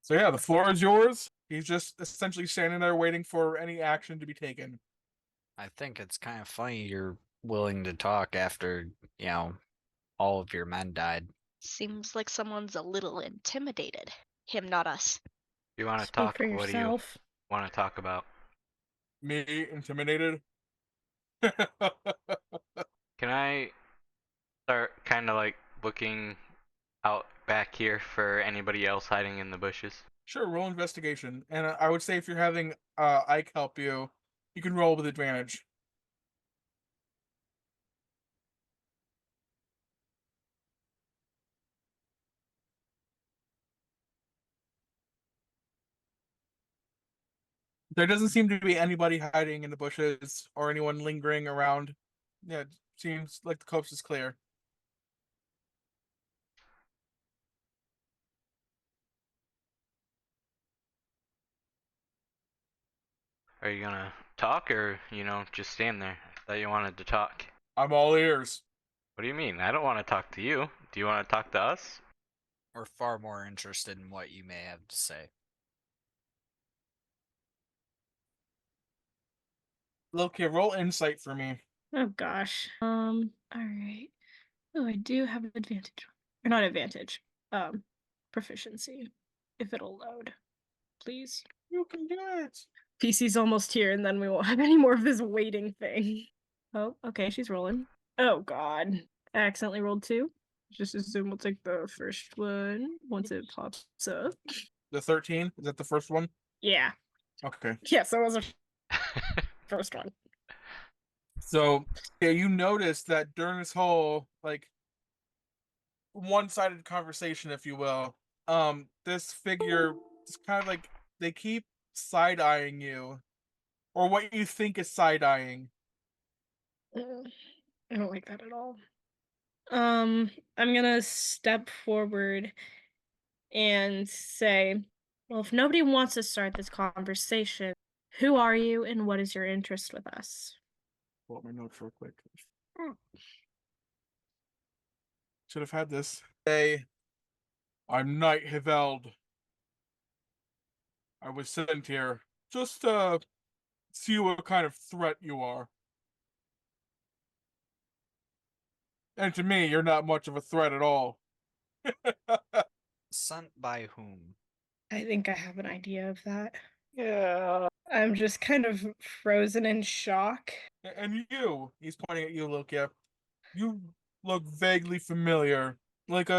So yeah, the floor is yours. He's just essentially standing there waiting for any action to be taken. I think it's kind of funny you're willing to talk after, all of your men died. Seems like someone's a little intimidated. Him, not us. You want to Speak talk? for What do you yourself. want to talk about? Me intimidated? Can I start kind of like looking out back here for anybody else hiding in the bushes? Sure, roll investigation. And I would say if you're having Ike help you, you can roll with advantage. There doesn't seem to be anybody hiding in the bushes or anyone lingering around. Yeah, it seems like the coast is clear. Are you gonna talk or, just stand there? I thought you wanted to talk. I'm all ears. What do you mean? I don't want to talk to you. Do you want to talk to us? We're far more interested in what you may have to say. Look here, roll insight for me. Oh gosh. All right. Oh, I do have an advantage. Or not advantage. Proficiency. If it'll load. Please. You can do it. PC's almost here, and then we won't have any more of this waiting thing. Oh, okay, she's rolling. Oh god. I accidentally rolled 2. Just assume we'll take the first one once it pops up. The 13? Is that the first one? Yeah. Okay. Yes, that was the first one. So, yeah, you notice that during this whole, one-sided conversation, if you will, this figure is kind of like they keep side-eyeing you, or what you think is side-eyeing. I don't like that at all. I'm gonna step forward and say, well, if nobody wants to start this conversation, who are you and what is your interest with us? Pull up my notes real quick. Should have had this. Hey, I'm Knight Hiveld. I was sent here just to see what kind of threat you are. And to me, you're not much of a threat at all. Sent by whom? I think I have an idea of that. Yeah. I'm just kind of frozen in shock. And you, he's pointing at you, Lokia. You look vaguely familiar, like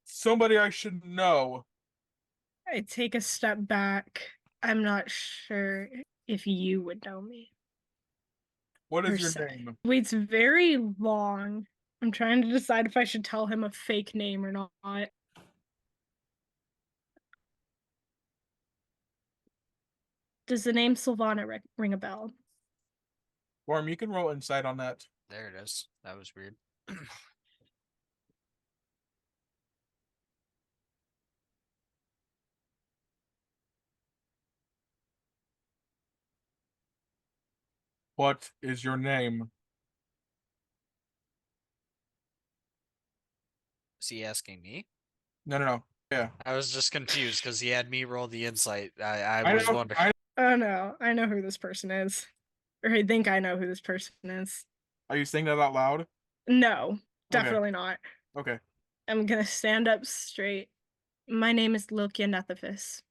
somebody I should know. I take a step back. I'm not sure if you would know me. What Per is your se. name? Waits very long. I'm trying to decide if I should tell him a fake name or not. Does the name Sylvana ring a bell? Worm, you can roll insight on that. There it is. That was weird. What is your name? Is he asking me? No. Yeah. I was just confused because he had me roll the insight. I I was know. wondering. Oh no, I know who this person is. Or I think I know who this person is. Are you saying that out loud? No, Okay. definitely not. Okay. I'm gonna stand up straight. My name is Lokia Nethafis.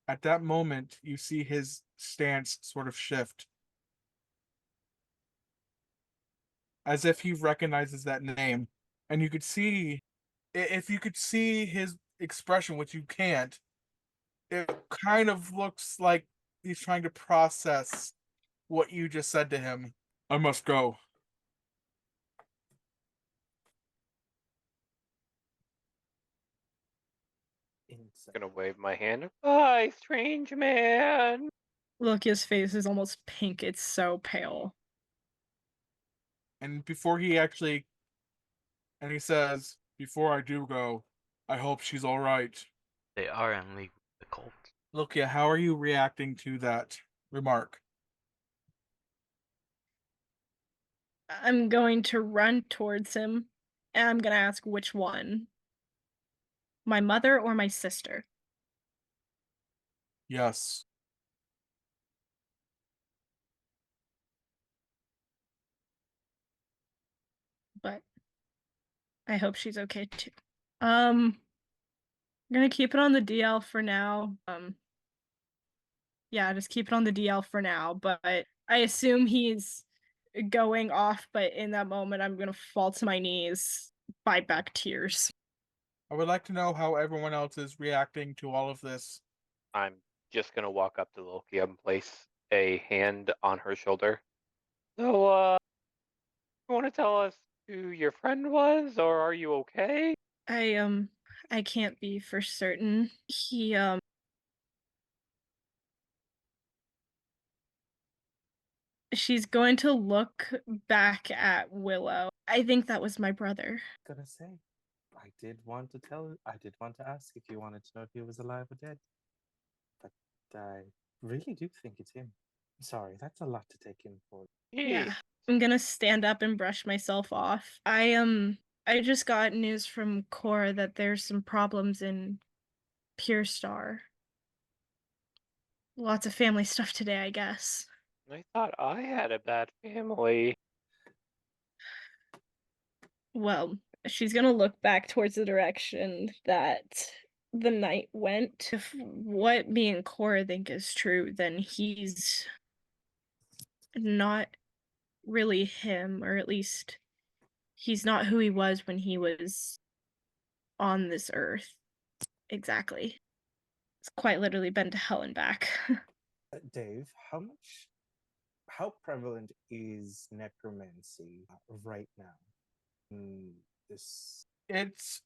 At that moment, you see his stance sort of shift. As if he recognizes that name. And you could see, if you could see his expression, which you can't, it kind of looks like he's trying to process what you just said to him. I must go. I'm gonna wave my hand. Hi, strange man. Lokia's face is almost pink. It's so pale. And he says, before I do go, I hope she's all right. They are in league with the cult. Lokia, how are you reacting to that remark? I'm going to run towards him, and I'm gonna ask which one. My mother or my sister? Yes. But I hope she's okay too. I'm gonna keep it on the DL for now. Yeah, just keep it on the DL for now, but I assume he's going off, but in that moment I'm gonna fall to my knees, fight back tears. I would like to know how everyone else is reacting to all of this. I'm just gonna walk up to Loki and place a hand on her shoulder. So, you want to tell us who your friend was, or are you okay? I can't be for certain. She's going to look back at Willow. I think that was my brother. Gonna say, I did want to ask if you wanted to know if he was alive or dead. But I really do think it's him. Sorry, that's a lot to take in for. Yeah. I'm gonna stand up and brush myself off. I just got news from Cora that there's some problems in Pure Star. Lots of family stuff today, I guess. I thought I had a bad family. Well, she's gonna look back towards the direction that the knight went. If what me and Cora think is true, then he's not really him, or at least he's not who he was when he was on this earth. Exactly. It's quite literally been to hell and back. Dave, how prevalent is necromancy right now in this? It's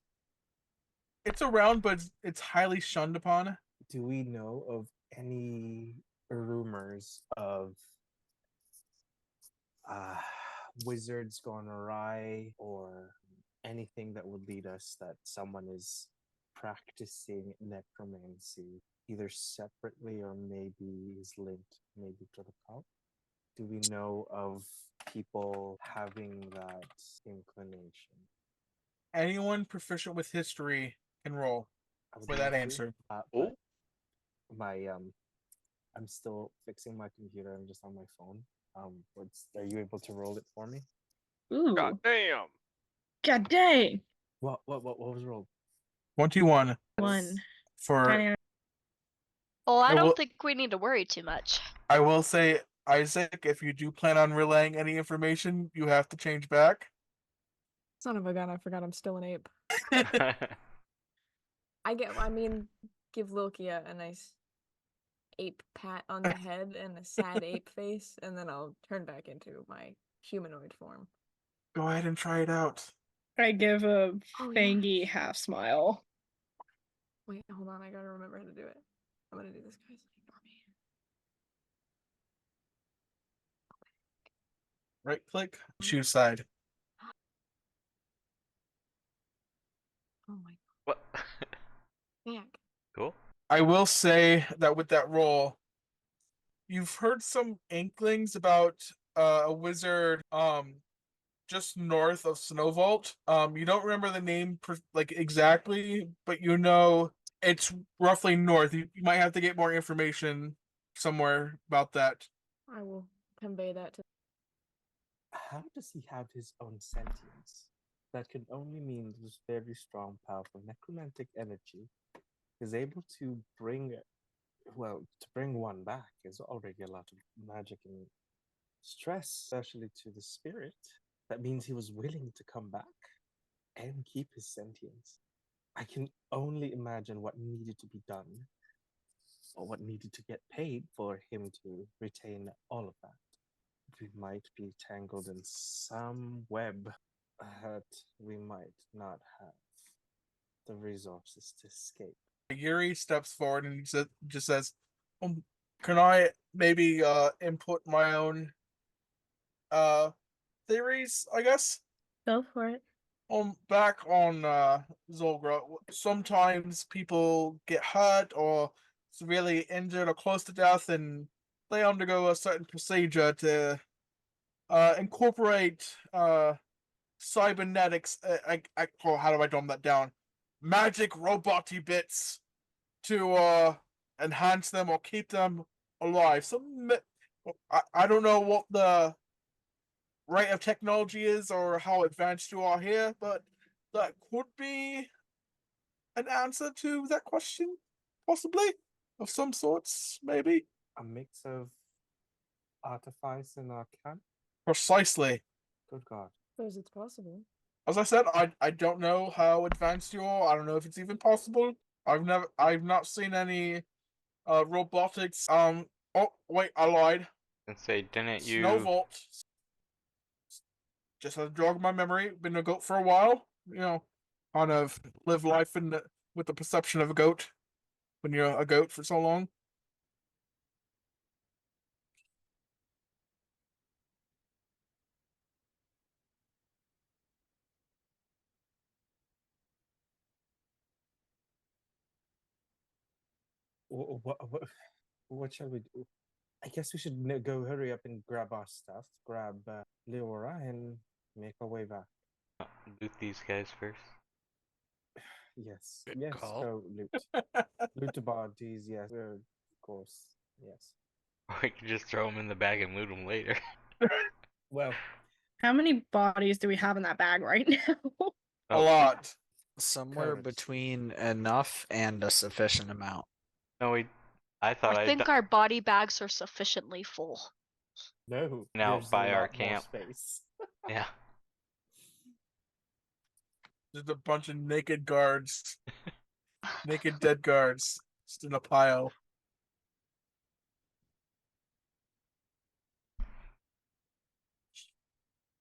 around, but it's highly shunned upon. Do we know of any rumors of wizards gone awry, or anything that would lead us that someone is practicing necromancy, either separately or maybe is linked maybe to the cult? Do we know of people having that inclination? Anyone proficient with history can roll I would for love that to, answer. but my I'm still fixing my computer. I'm just on my phone. Are you able to roll it for me? Ooh. God damn! God dang. What was rolled? 21 One. for. Kinda- Well, I I don't will- think we need to worry too much. I will say, Isaac, if you do plan on relaying any information, you have to change back. Son of a gun, I forgot I'm still an ape. Give Lokia a nice ape pat on the head and a sad ape face, and then I'll turn back into my humanoid form. Go ahead and try it out. I give a Oh, fangy half smile. Wait, hold on, I gotta remember how to do it. I'm gonna do this, guys. Ignore me. Right click, choose side. Oh my What? back. Cool. I will say that with that roll, you've heard some inklings about a wizard just north of Snowvault. You don't remember the name like exactly, but you know it's roughly north. You might have to get more information somewhere about that. I will convey that to. How does he have his own sentience? That can only mean this very strong, powerful necromantic energy is able to bring, to bring one back is already a lot of magic and stress, especially to the spirit. That means he was willing to come back and keep his sentience. I can only imagine what needed to be done, or what needed to get paid for him to retain all of that. We might be tangled in some web that we might not have the resources to escape. Yuri steps forward and just says, "Can I maybe input my own theories? I guess." Go for it. Back on Zolgra, sometimes people get hurt or severely injured or close to death, and they undergo a certain procedure to incorporate cybernetics. How do I dumb that down? Magic robot-y bits to enhance them or keep them alive. I don't know what the rate of technology is or how advanced you are here, but that could be an answer to that question, possibly, of some sorts, maybe. A mix of artifice and arcane. Precisely. Good God. Suppose it's possible. As I said, I don't know how advanced you are. I don't know if it's even possible. I've not seen any robotics. Oh wait, I lied. And say, didn't Snow you? Vault. Just had to jog my memory. Been a goat for a while. You know, kind of live life with the perception of a goat when you're a goat for so long. What shall we do? I guess we should go hurry up and grab our stuff, grab Leora, and make our way back. Loot these guys first. Yes, Good yes, call. go loot. Loot the bodies, yes, of course, yes. Or we could just throw them in the bag and loot them later. Well, How many bodies do we have in that bag right now? A lot. Somewhere Currency. between enough and a sufficient amount. No, I thought I think our body bags are sufficiently full. no, Now there's by a our lot more camp. space. Yeah. Just a bunch of naked guards. Naked dead guards. Just in a pile.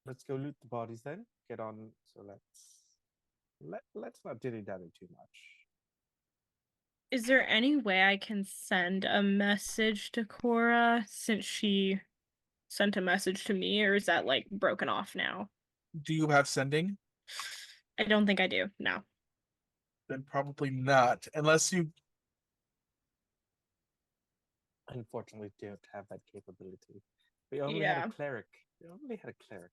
Let's go loot the bodies then. Get on. So let's not dilly dally too much. Is there any way I can send a message to Cora since she sent a message to me, or is that like broken off now? Do you have sending? I don't think I do. No. Then probably not. Unless you Unfortunately, don't have that capability. We only Yeah. had a cleric. We only had a cleric.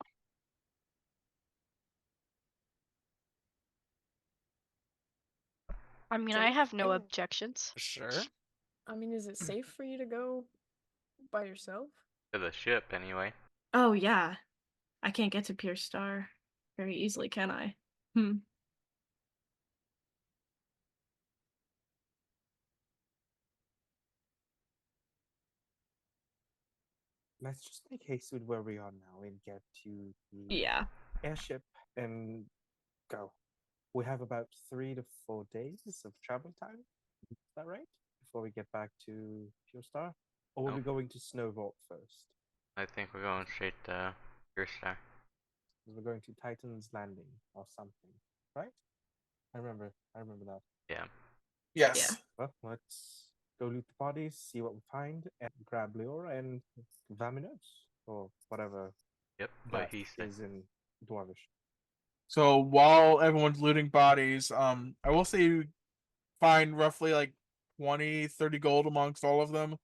I mean, So I have no I- objections. Sure. I mean, is it safe for you to go by yourself? To the ship, anyway. Oh yeah. I can't get to Pierce Star very easily, can I? Let's just make haste with where we are now and get to the Yeah. airship and go. We have about 3 to 4 days of travel time. Is that right? Before we get back to Pure Star? Or will we Nope. going to Snow Vault first? I think we're going straight to Pure Star. We're going to Titan's Landing or something, right? I remember that. Yeah. yes. Well, let's go loot the bodies, see what we find, and grab Leora and Vaminos, or whatever Yep. What that he said. is in Dwarvish. So while everyone's looting bodies, I will say you find roughly like 20, 30 gold amongst all of them.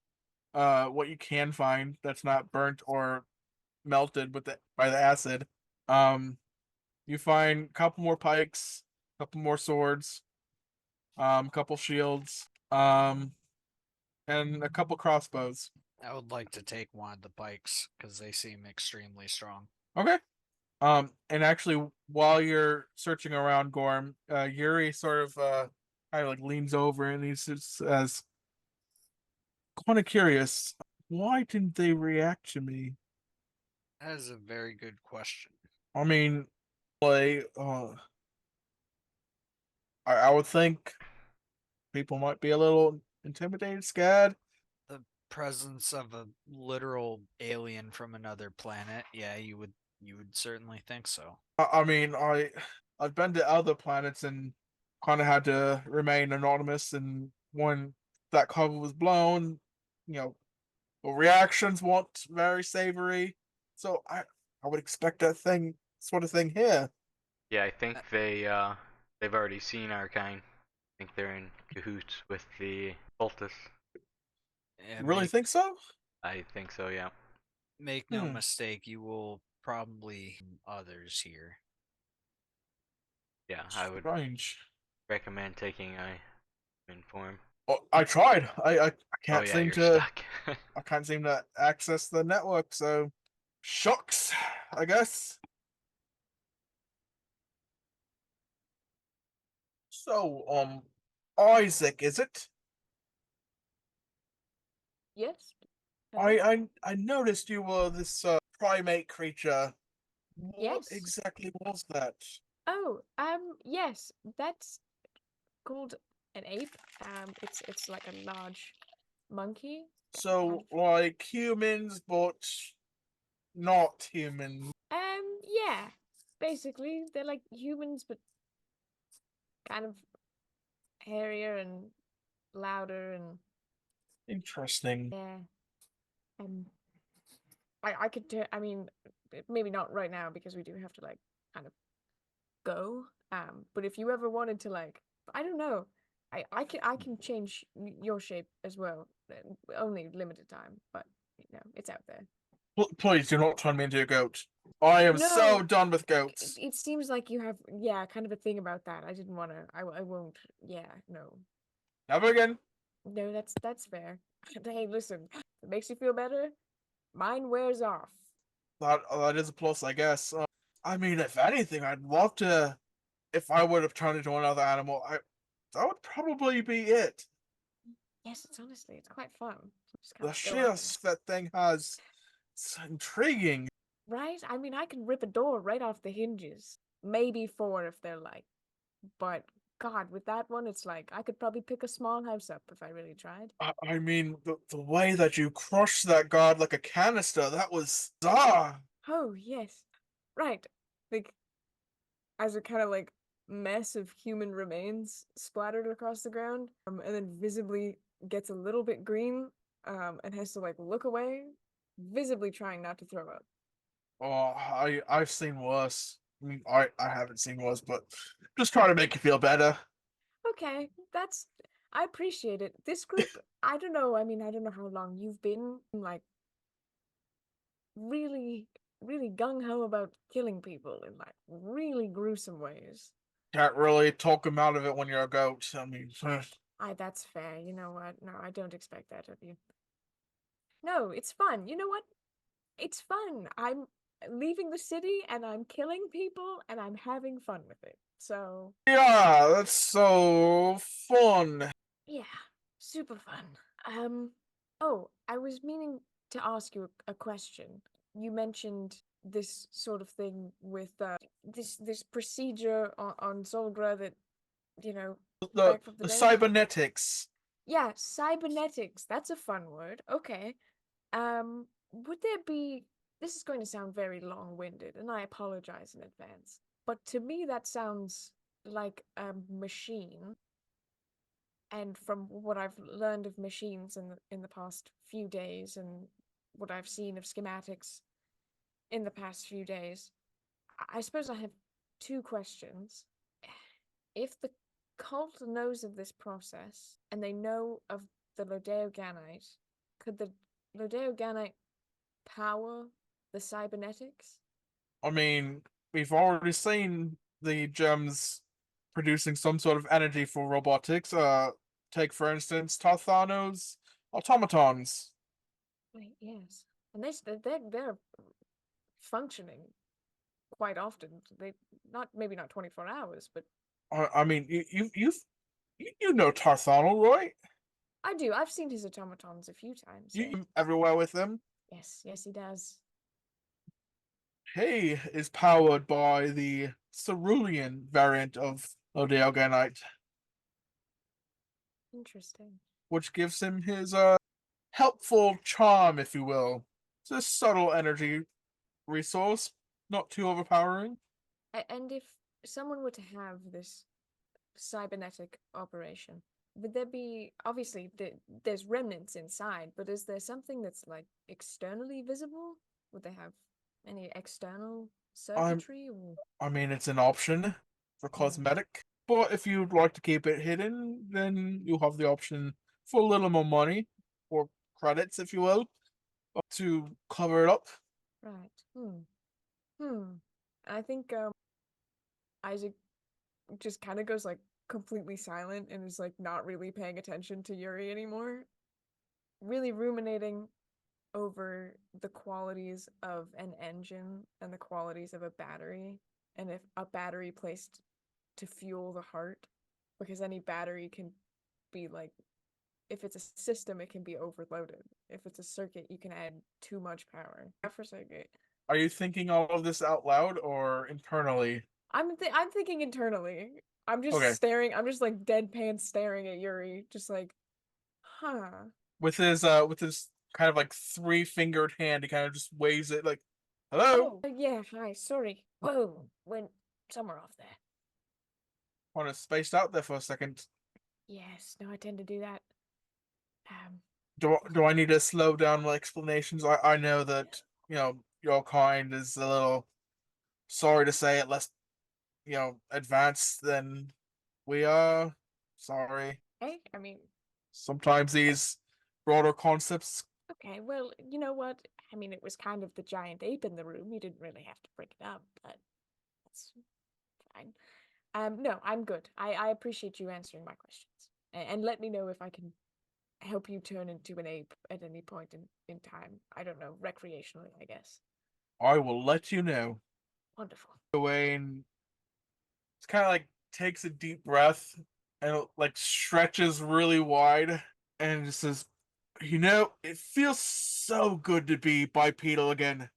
What you can find that's not burnt or melted by the acid. You find a couple more pikes, a couple more swords, couple shields, and a couple crossbows. I would like to take one of the pikes because they seem extremely strong. Okay. And actually, while you're searching around, Gorm, Yuri sort of kind of like leans over and he says, "Kind of curious, why didn't they react to me? That is a very good question. I mean, like, I would think people might be a little intimidated, scared. The presence of a literal alien from another planet, yeah, you would certainly think so. I mean, I've been to other planets and kind of had to remain anonymous. And when that cover was blown, you know, the reactions weren't very savory. So I would expect that sort of thing here. Yeah, I think they've already seen our kind. I think they're in cahoots with the cultists. Yeah, You really think so? I think so, yeah. make no Hmm. mistake, you will probably others here. Yeah, I would Strange. recommend taking a human form. Oh, I tried. I Oh can't yeah, seem you're to. stuck. I can't seem to access the network. So, shucks. I guess. So, Isaac, is it? Yes. I noticed you were this primate creature. What Yes. exactly was that? Oh, yes, that's called an ape. It's like a large monkey. So, like humans, but not human. Yeah. Basically, they're like humans, but kind of hairier and louder and Interesting. yeah. Um, I could. I mean, maybe not right now because we do have to like kind of go. But if you ever wanted to like, I don't know. I can change your shape as well. Only limited time, but it's out there. Please do not turn me into a goat. I am so No, done with it, goats. it seems like you have kind of a thing about that. I didn't want to. I won't. Yeah, no, Never again. no. That's fair. Hey, listen. If it makes you feel better, mine wears off. That is a plus, I guess. I mean, if anything, I'd love to. If I would have turned into another animal, that would probably be it. Yes, it's quite fun. Just kind The of go sheer out there. that thing has, it's intriguing. Right? I mean, I can rip a door right off the hinges. Maybe four if they're light. But God, with that one, it's like I could probably pick a small house up if I really tried. I mean, the way that you crushed that guard like a canister, that was Oh, yes. Right. Like, as a kind of like mess of human remains splattered across the ground, and then visibly gets a little bit green, and has to like look away, visibly trying not to throw up. Oh, I've seen worse. I mean, I haven't seen worse, but just trying to make you feel better. Okay, I appreciate it. This group, I don't know, I mean, I don't know how long you've been like really, really gung ho about killing people in like really gruesome ways. Can't really talk him out of it when you're a goat. I mean, That's fair. You know what? No, I don't expect that of you. No, it's fun. You know what? It's fun. I'm leaving the city and I'm killing people and I'm having fun with it. So, yeah, that's so fun. yeah, super fun. Oh, I was meaning to ask you a question. You mentioned this sort of thing with this procedure on Zolgra that, you know, The back from the the dead. cybernetics. Yeah, cybernetics. That's a fun word. Okay. Would there be, this is going to sound very long-winded, and I apologize in advance, but to me that sounds like a machine. And from what I've learned of machines in the past few days and what I've seen of schematics in the past few days, I suppose I have two questions. If the cult knows of this process and they know of the Lodeoganite, could the Lodeoganite power the cybernetics? I mean, we've already seen the gems producing some sort of energy for robotics. Take for instance Tarthano's automatons. Wait, yes. And they're functioning quite often. They not maybe not 24 hours, but I mean, you know Tarthano, right? I do. I've seen his automatons a few times. Yeah. You everywhere with him. Yes, he does. He is powered by the cerulean variant of Odeoganite, Interesting. which gives him his helpful charm, if you will. It's a subtle energy resource, not too overpowering. And if someone were to have this cybernetic operation, would there be obviously there's remnants inside, but is there something that's like externally visible? Would they have any external circuitry? Or... I mean, it's an option for cosmetic, but if you'd like to keep it hidden, then you have the option for a little more money or credits, if you will. to cover it up. Right. I think Isaac just kind of goes like completely silent and is like not really paying attention to Yuri anymore. Really ruminating over the qualities of an engine and the qualities of a battery, and if a battery placed to fuel the heart, because any battery can be like, if it's a system, it can be overloaded. If it's a circuit, you can add too much power. For circuit. Are you thinking all of this out loud or internally? I'm thinking internally. I'm just Okay. staring. I'm just like deadpan staring at Yuri, just like, huh. With his kind of like 3-fingered hand, he kind of just waves it like, "Hello." Yeah. Hi. Sorry. Whoa. Went somewhere off there. Kind of spaced out there for a second. Yes. No, I tend to do that. Do I need to slow down my explanations? I know that your kind is a little, sorry to say it, less advanced than we are. Sorry. Hey, I mean, Sometimes these broader concepts. okay, well, you know what? I mean, it was kind of the giant ape in the room. You didn't really have to bring it up, but that's fine. No, I'm good. I appreciate you answering my questions. And let me know if I can help you turn into an ape at any point in time. I don't know, recreationally, I guess. I will let you know. Wonderful. Wayne, it's kind of like takes a deep breath and like stretches really wide and just says, it feels so good to be bipedal again.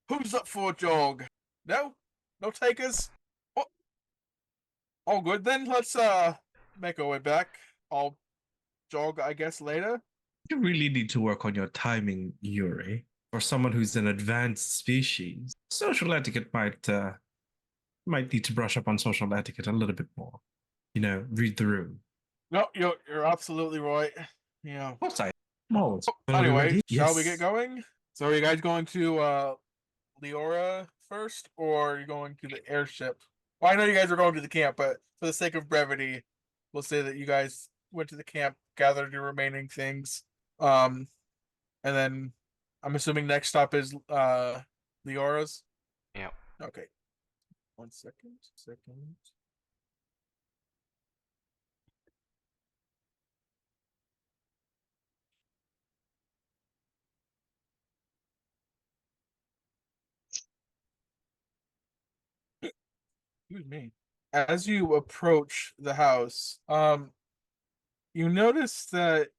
Who's up for a jog? No? No takers? What? All good then. Let's make our way back. I'll jog, I guess, later. You really need to work on your timing, Yuri. For someone who's an advanced species, social etiquette might need to brush up on social etiquette a little bit more. Read the room. No, you're absolutely right. What's I? Oh, Anyway, shall we Yes. get going? So are you guys going to Leora first, or are you going to the airship? Well, I know you guys are going to the camp, but for the sake of brevity, we'll say that you guys went to the camp, gathered your remaining things, and then I'm assuming next stop is Leora's. Yep. Okay. 1 second. Excuse me. As you approach the house, you notice that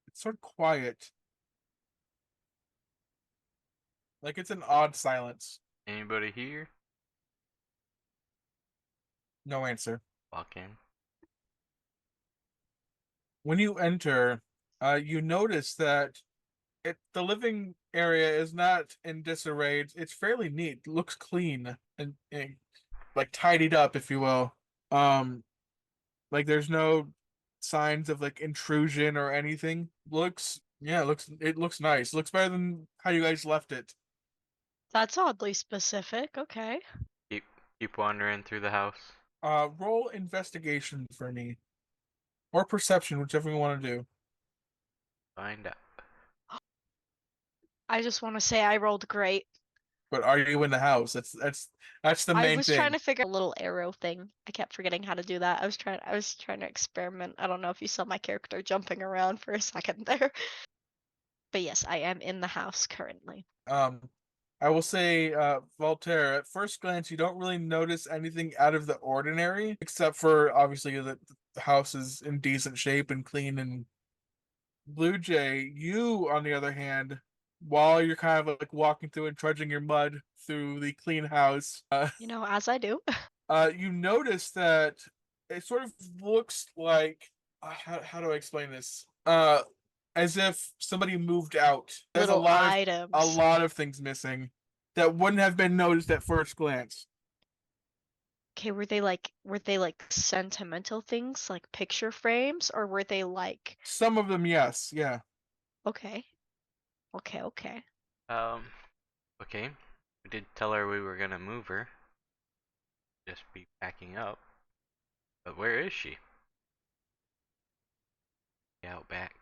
it's sort of quiet. Like it's an odd silence. Anybody here? No answer. Walk in. When you enter, you notice that the living area is not in disarray. It's fairly neat. It looks clean and like tidied up, if you will. Like there's no signs of like intrusion or anything. It looks nice. Looks better than how you guys left it. That's oddly specific. Okay. Keep wandering through the house. Roll investigation for me, or perception, whichever you want to do. Find out. I just want to say I rolled great. But are you in the house? That's the main I was thing. trying to figure a little arrow thing. I kept forgetting how to do that. I was trying to experiment. I don't know if you saw my character jumping around for a second there. But yes, I am in the house currently. I will say, Voltaire, at first glance, you don't really notice anything out of the ordinary, except for obviously the house is in decent shape and clean. And Blue Jay, you, on the other hand, while you're kind of like walking through and trudging your mud through the clean house, As I do. you notice that it sort of looks like, how do I explain this? As if somebody moved out. There's Little a items. lot of things missing that wouldn't have been noticed at first glance. Okay, were they like sentimental things, like picture frames, or were they like Some of them, yes, yeah. okay. Okay. We did tell her we were gonna move her. Just be packing up. But where is she? Out back.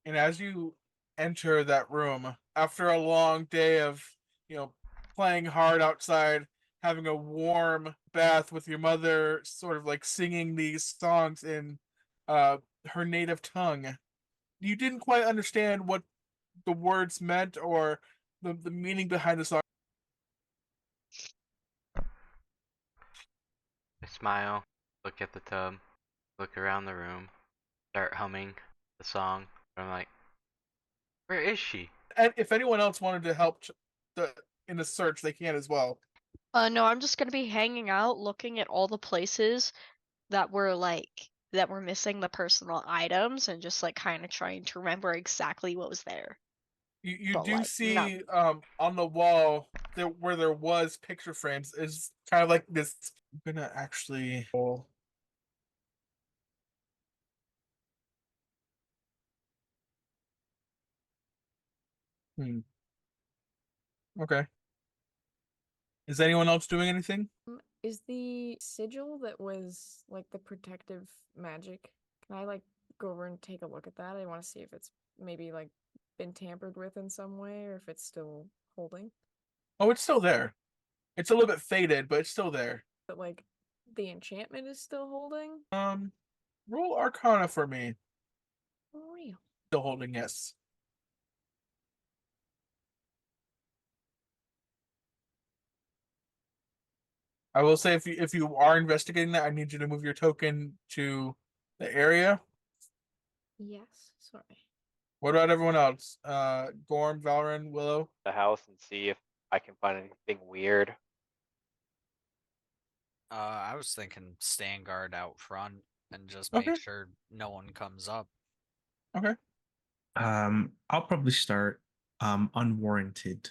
And as you enter that room, after a long day of, playing hard outside, having a warm bath with your mother, sort of like singing these songs in her native tongue, you didn't quite understand what the words meant or the meaning behind the song. I smile, look at the tub, look around the room, start humming the song. I'm like, where is she? And if anyone else wanted to help in the search, they can as well. No, I'm just gonna be hanging out, looking at all the places that were missing the personal items, and just like kind of trying to remember exactly what was there. You But do like, see on the wall where there was picture frames is kind of like this. I'm gonna actually. Hmm. Okay. Is anyone else doing anything? Is the sigil that was like the protective magic? Can I like go over and take a look at that? I want to see if it's maybe like been tampered with in some way or if it's still holding. Oh, it's still there. It's a little bit faded, but it's still there. But like the enchantment is still holding? Roll Arcana for me. For real. Still holding, yes. I will say if you are investigating that, I need you to move your token to the area. Yes, sorry. What about everyone else? Gorm, Valorant, Willow. The house and see if I can find anything weird. I was thinking stand guard out front and just Okay. make sure no one comes up. Okay. I'll probably start unwarranted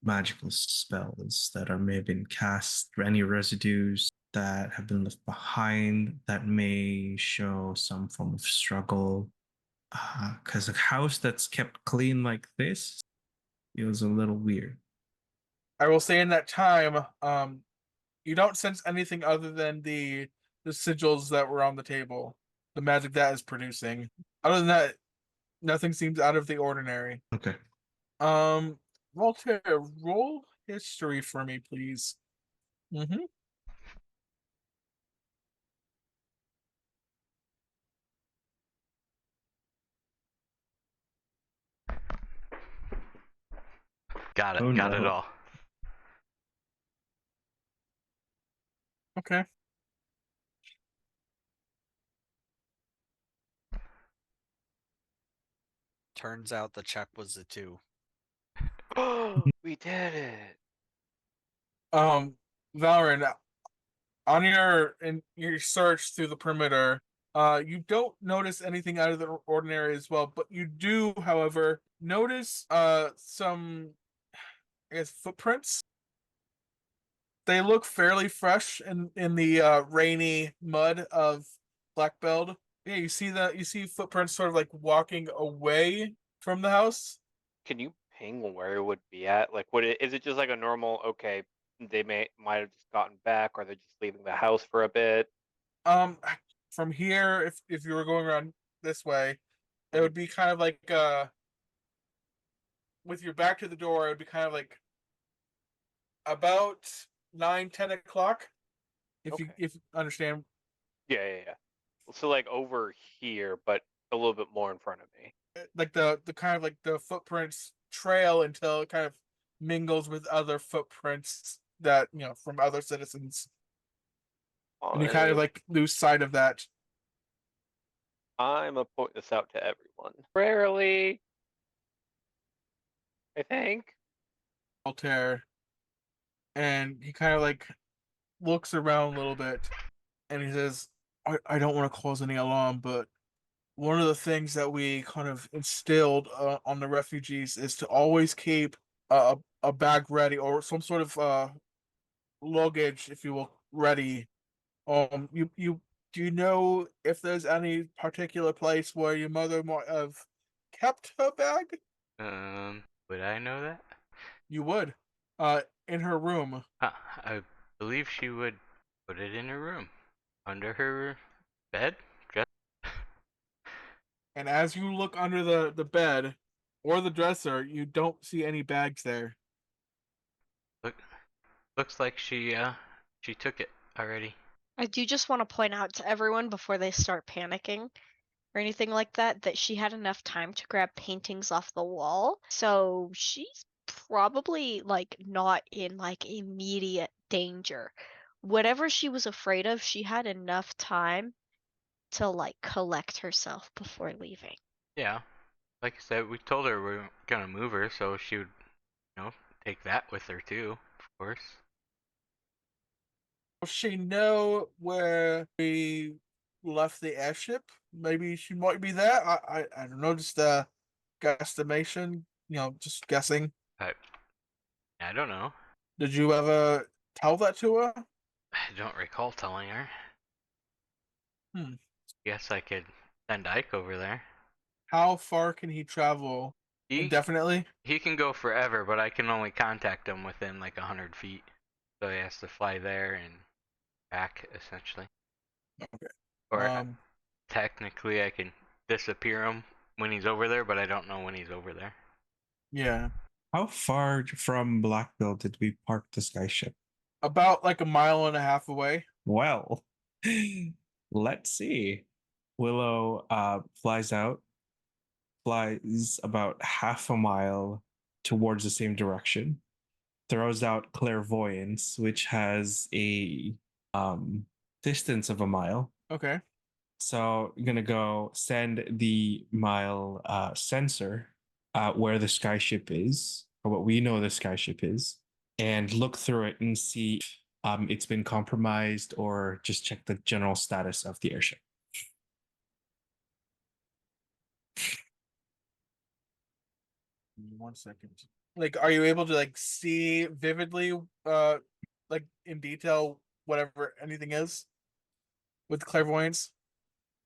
magical spells that are may have been cast, or any residues that have been left behind that may show some form of struggle. Because a house that's kept clean like this feels a little weird. I will say in that time, you don't sense anything other than the sigils that were on the table, the magic that is producing. Other than that, nothing seems out of the ordinary. Okay. Voltaire, roll history for me, please. Mm-hmm. Got it. Oh, Got it no. all. Okay. Turns out the check was a 2. We did it. Valorant, on your search through the perimeter, you don't notice anything out of the ordinary as well, but you do, however, notice some, I guess, footprints. They look fairly fresh in the rainy mud of Blackbelt. Yeah, you see footprints sort of like walking away from the house. Can you ping where it would be at? Like, is it just like a normal? Okay, they might have just gotten back, or they're just leaving the house for a bit. From here, if you were going around this way, it would be kind of like with your back to the door. It would be kind of like about 9-10 o'clock. If Okay. you understand. Yeah. So like over here, but a little bit more in front of me. Like the kind of like the footprints trail until it kind of mingles with other footprints that from other citizens, and you kind of like lose sight of that. I'm gonna point this out to everyone. Rarely, I think. Voltaire, and he kind of like looks around a little bit, and he says, I don't want to cause any alarm, but one of the things that we kind of instilled on the refugees is to always keep a bag ready, or some sort of luggage, if you will, ready. You do you know if there's any particular place where your mother might have kept her bag? Would I know that? You would. In her room. I believe she would put it in her room, under her bed. And as you look under the bed or the dresser, you don't see any bags there. Looks like she took it already. I do just want to point out to everyone before they start panicking or anything like that that she had enough time to grab paintings off the wall. So she's probably like not in like immediate danger. Whatever she was afraid of, she had enough time to like collect herself before leaving. Yeah, like I said, we told her we were gonna move her, so she would, take that with her too, of course. Does she know where we left the airship? Maybe she might be there. I don't know, just a guesstimation. Just guessing. I don't know. Did you ever tell that to her? I don't recall telling her. Hmm. Guess I could send Ike over there. How far can he travel? Indefinitely? He can go forever, but I can only contact him within like 100 feet. So he has to fly there and back, essentially. Okay. Or technically, I can disappear him when he's over there, but I don't know when he's over there. Yeah. How far from Blackbill did we park the skyship? About like a mile and a half away. Well, let's see. Willow flies out, flies about half a mile towards the same direction, throws out clairvoyance, which has a distance of a mile. Okay. So I'm gonna go send the mile sensor where the skyship is, or what we know the skyship is, and look through it and see if it's been compromised, or just check the general status of the airship. One second. Like, are you able to like see vividly, like in detail, whatever anything is with clairvoyance?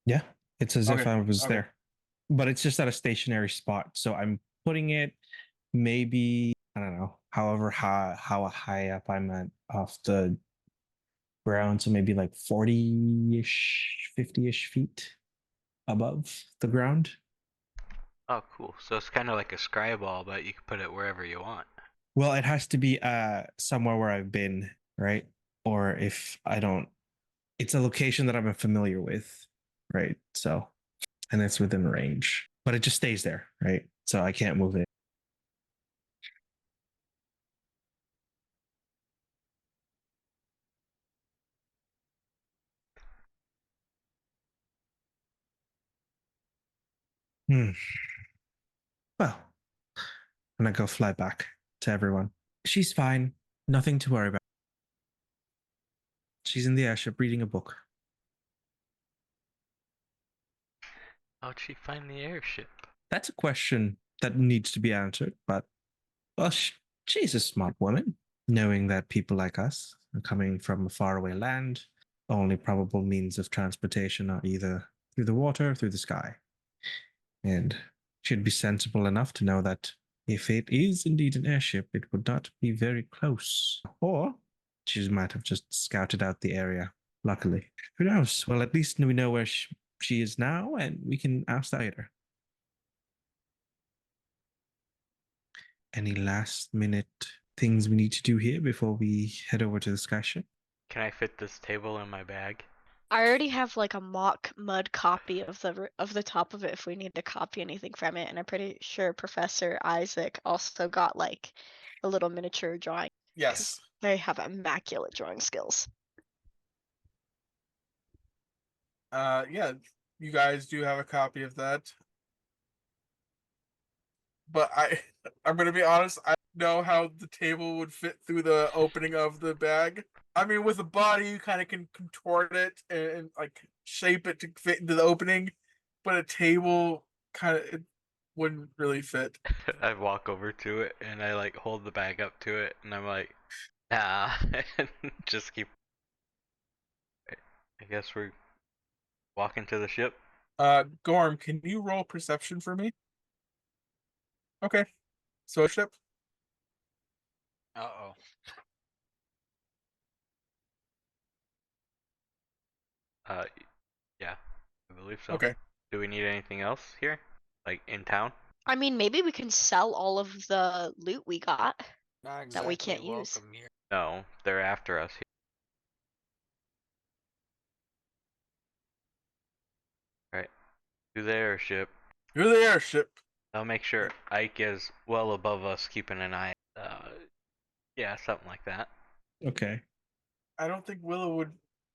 Yeah, it's as if Okay, I was okay. there, but it's just at a stationary spot. So I'm putting it maybe, I don't know, however how high up I'm at off the ground. So maybe like 40-ish, 50-ish feet above the ground. Oh, cool. So it's kind of like a scry ball, but you can put it wherever you want. Well, it has to be somewhere where I've been, right? Or if I don't, it's a location that I'm familiar with, right? So, and it's within range, but it just stays there, right? So I can't move it. Well, and I go fly back to everyone. She's fine. Nothing to worry about. She's in the airship reading a book. How'd she find the airship? That's a question that needs to be answered, but well, she's a smart woman, knowing that people like us are coming from a faraway land. Only probable means of transportation are either through the water or through the sky. And she'd be sensible enough to know that if it is indeed an airship, it would not be very close. Or she might have just scouted out the area, luckily. Who knows? Well, at least we know where she is now, and we can ask that later. Any last minute things we need to do here before we head over to the skyship? Can I fit this table in my bag? I already have like a mock mud copy of the top of it if we need to copy anything from it, and I'm pretty sure Professor Isaac also got like a little miniature drawing. Yes. They have immaculate drawing skills. Yeah, you guys do have a copy of that. But I'm gonna be honest, I don't know how the table would fit through the opening of the bag. I mean, with a body, you kind of can contort it and like shape it to fit into the opening, but a table kind of wouldn't really fit. I walk over to it and I like hold the bag up to it and I'm like, nah, and just keep. I guess we're walking to the ship. Gorm, can you roll perception for me? Okay. So ship. Uh-oh. Uh, yeah, I believe so. Okay. Do we need anything else here? Like in town? I mean, maybe we can sell all of the loot we got. Not That exactly we can't use. welcome here. No, they're after us here. Alright. To the airship. You're the airship. I'll make sure Ike is well above us, keeping an eye. Yeah, something like that. Okay. I don't think Willow would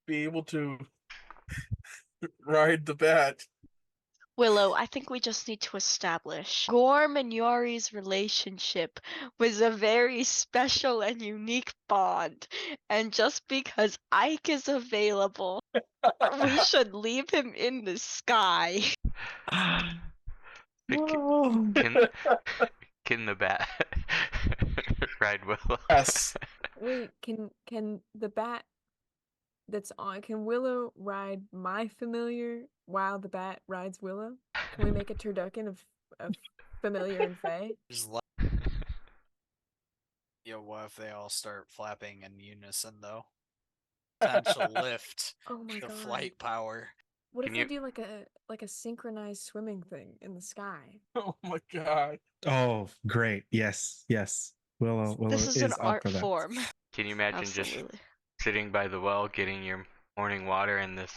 be able to ride the bat. Willow, I think we just need to establish Gorm and Yori's relationship was a very special and unique bond. And just because Ike is available, we should leave him in the sky. No. Can the bat ride Willow? Yes. Wait, can the bat that's on, can Willow ride my familiar while the bat rides Willow? Can we make a turducken of familiar and Faye? Just Yo, what if they all start flapping in unison though? Potential lift. Oh my The god. flight power. What Can if we you- do like a synchronized swimming thing in the sky? Oh my god. Oh, great. Yes, yes. Willow This is an up art for that. form. Can you imagine just Absolutely. sitting by the well, getting your morning water, and this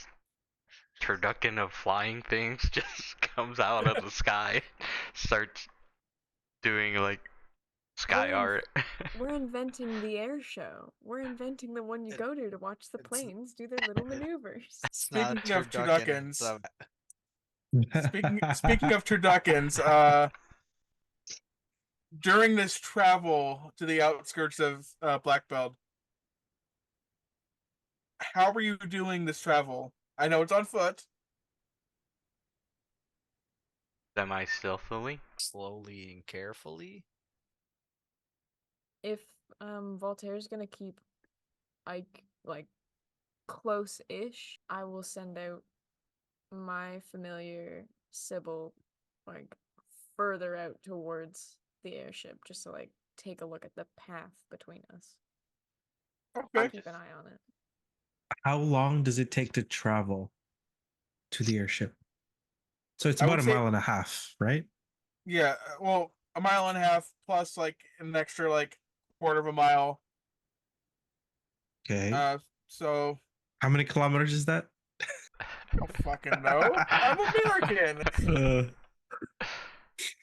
turducken of flying things just comes out of the sky, starts doing like sky We're in- art. We're inventing the air show. We're inventing the one you It- go to watch the it's- planes do their little maneuvers. It's not a Speaking of turducken. turduckens, It's a speaking of turduckens, during this travel to the outskirts of Black Belt, how were you doing this travel? I know it's on foot. Semi-stealthily. slowly and carefully. If Voltaire's gonna keep Ike like close-ish, I will send out my familiar Sybil like further out towards the airship just to like take a look at the path between us. I'll Okay. keep an eye on it. How long does it take to travel to the airship? So it's I about would a say- mile and a half, right? Yeah, well, a mile and a half plus like an extra like quarter of a mile. Okay. So How many kilometers is that? I don't fucking know. I'm American.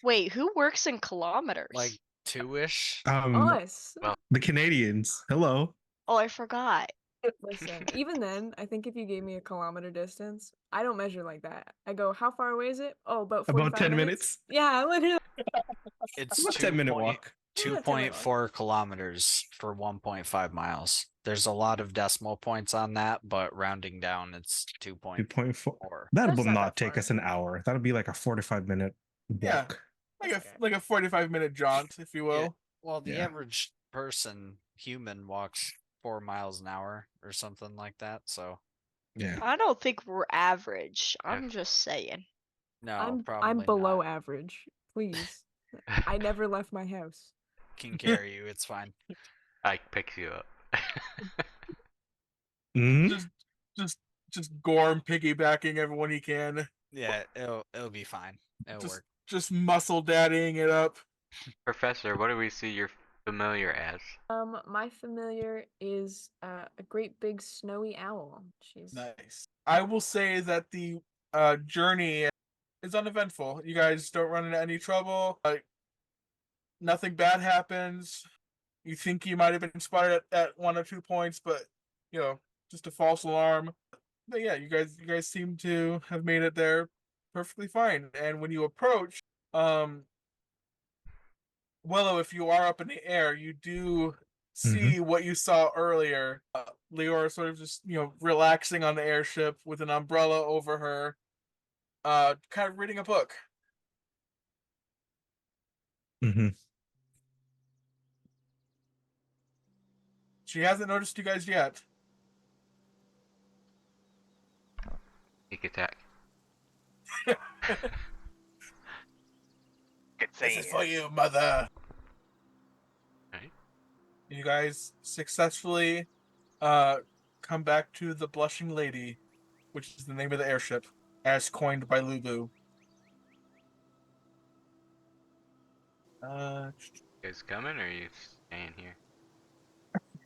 Wait, who works in kilometers? Like 2-ish. Us. The Canadians. Hello. Oh, I forgot. Listen, even then, I think if you gave me a kilometer distance, I don't measure like that. I go, how far away is it? Oh, about 45 About 10 minutes? Yeah, literally. It's About 10-minute walk. Yeah, 10-minute walk. 2.4 kilometers for 1.5 miles. There's a lot of decimal points on that, but rounding down, it's 2.4. 2.4. That That's will not not that take far. us an hour. That'll be like a 45-minute Yeah. walk. Like That's okay. like a 45-minute jaunt, if you will. Well, the Yeah. average human walks 4 miles an hour or something like that. So Yeah. I don't think we're average. I'm just saying. no, I'm probably below not. average. Please. I never left my house. Can carry you. It's fine. Ike picks you up. Mhm. Just Gorm piggybacking everyone he can. Yeah, it'll be fine. It'll work. Just muscle daddying it up. Professor, what do we see your familiar as? My familiar is a great big snowy owl. She's Nice. I will say that the journey is uneventful. You guys don't run into any trouble. Nothing bad happens. You think you might have been spotted at 1 or 2 points, but you know, just a false alarm. But yeah, you guys seem to have made it there perfectly fine. And when you approach, Willow, if you are up in the air, you do see what you saw earlier. Leora sort of just, relaxing on the airship with an umbrella over her, kind of reading a book. Mhm. She hasn't noticed you guys yet. Sneak attack. This is for you, mother. Right. You guys successfully come back to the Blushing Lady, which is the name of the airship. as coined by Lulu. You guys coming or are you staying here?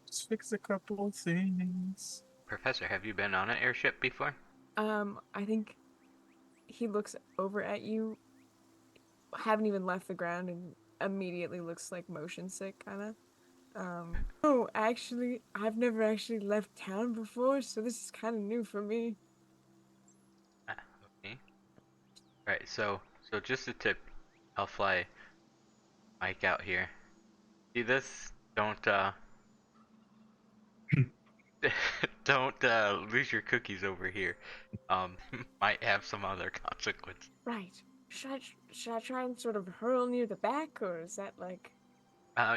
Let's fix a couple of things. Professor, have you been on an airship before? I think he looks over at you, haven't even left the ground, and immediately looks like motion sick, kinda. Oh, actually, I've never actually left town before, so this is kind of new for me. Ah, okay. Right, so just a tip. I'll fly Mike out here. See this? Don't don't lose your cookies over here. Might have some other consequence. Right. Should I try and sort of hurl near the back, or is that like...